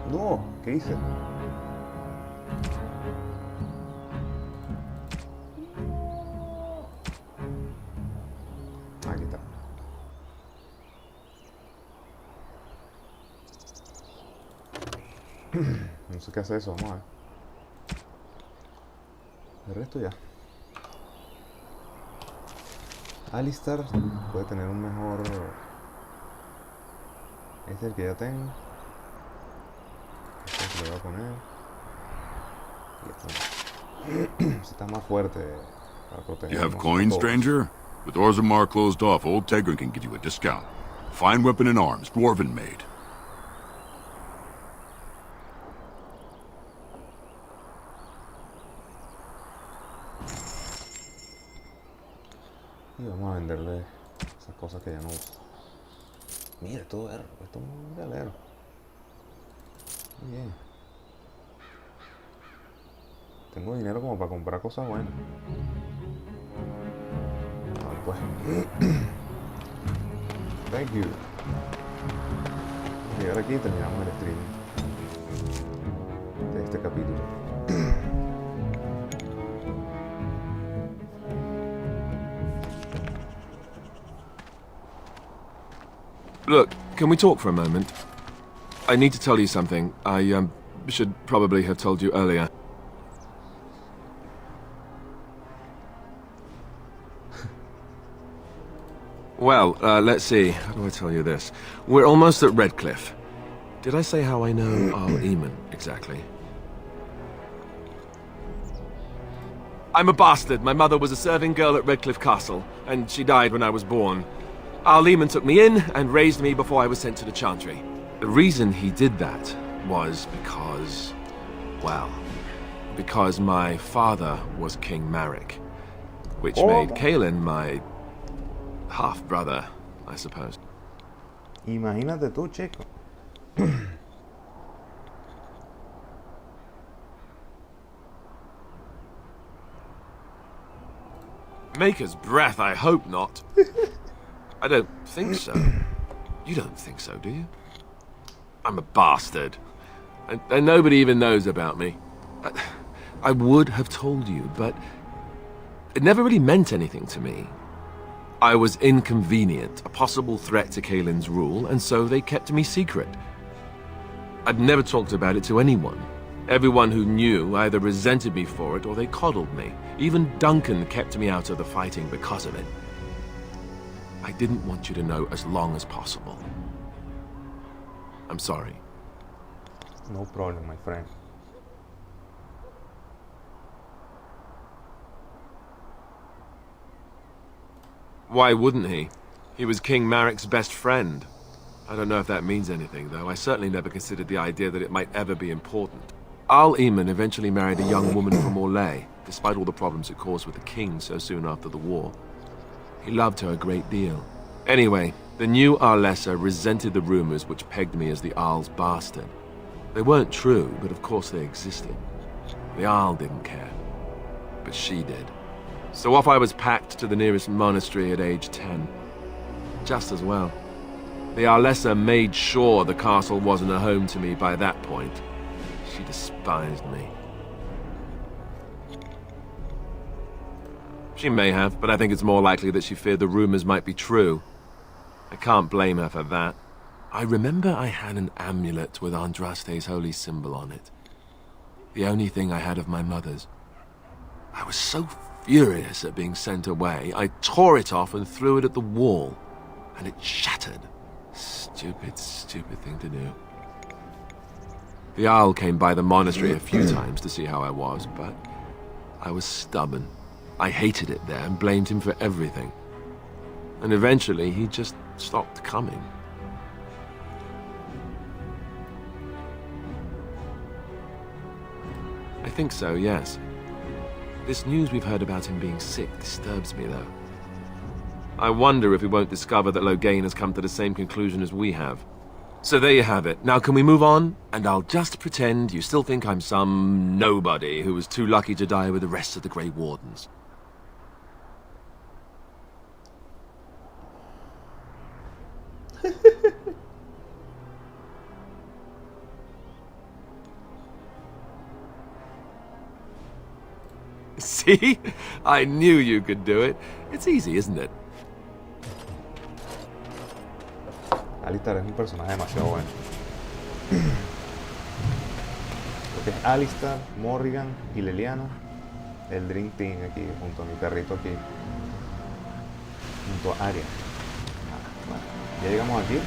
No, ¿qué hice? Aquí está. No sé qué hace eso, vamos a ver. El resto ya. Alistar puede tener un mejor... Este es el que ya tengo. Este es el que le voy a poner. Y este está más fuerte para proteger. You have coins, stranger? The doors of Mar closed off. Old Tegrin can give you a discount. Fine weapon and arms, dwarven made. Y vamos a venderle esas cosas que ya no uso. Mira, esto es un galero. Muy bien. Tengo dinero como para comprar cosas buenas. Vale, pues. Thank you. Vamos a llegar aquí y terminamos el stream de este capítulo. Look, can we talk for a moment? I need to tell you something. I should probably have told you earlier. Well, let's see. How do I tell you this? We're almost at Redcliffe. Did I say how I know Arl Eamon exactly? I'm a bastard. My mother was a serving girl at Redcliffe Castle, and she died when I was born. Arl Eamon took me in and raised me before I was sent to the Chantry. The reason he did that was because, well, because my father was King Marek, which made Kaelin my Half-brother, I suppose. Imagínate tú, chico. Maker's breath, I hope not. I don't think so. You don't think so, do you? I'm a bastard. And nobody even knows about me. I would have told you, but it never really meant anything to me. I was inconvenient, a possible threat to Kaelin's rule, and so they kept me secret. I'd never talked about it to anyone. Everyone who knew either resented me for it or they coddled me. Even Duncan kept me out of the fighting because of it. I didn't want you to know as long as possible. I'm sorry. No problem, my friend. Why wouldn't he? He was King Marek's best friend. I don't know if that means anything, though. I certainly never considered the idea that it might ever be important. Al Eamon eventually married a young woman from Orlais, despite all the problems it caused with the king so soon after the war. He loved her a great deal. Anyway, the new Arlessa resented the rumors which pegged me as the Arl's bastard. They weren't true, but of course they existed. The Arl didn't care, but she did. So off I was packed to the nearest monastery at age 10. Just as well. The Arlessa made sure the castle wasn't a home to me by that point. She despised me. She may have, but I think it's more likely that she feared the rumors might be true. I can't blame her for that. I remember I had an amulet with Andraste's holy symbol on it. The only thing I had of my mother's. I was so furious at being sent away, I tore it off and threw it at the wall, and it shattered. Stupid, stupid thing to do. The Jarl came by the monastery a few times to see how I was, but I was stubborn. I hated it there and blamed him for everything. And eventually he just stopped coming. I think so, yes. This news we've heard about him being sick disturbs me, though. I wonder if we won't discover that Loghain has come to the same conclusion as we have. So there you have it. Now can we move on? And I'll just pretend you still think I'm some nobody who was too lucky to die with the rest of the Grey Wardens. See? I knew you could do it. It's easy, isn't it? Alistair es un personaje demasiado bueno. Lo que es Alistair, Morrigan y Leliana, el Dream Team aquí, junto a mi perrito aquí, junto a Arya. Bueno, ya llegamos aquí.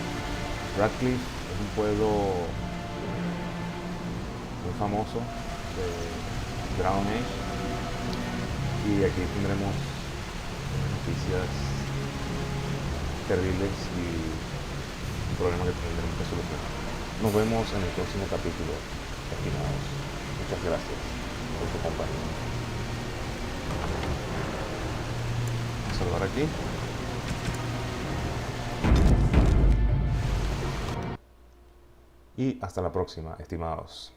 Radcliffe es un pueblo muy famoso de Dragon Age. Y aquí tendremos noticias terribles y un problema que tendremos que solucionar. Nos vemos en el próximo capítulo, estimados. Muchas gracias por su compañía. Vamos a salvar aquí. Y hasta la próxima, estimados.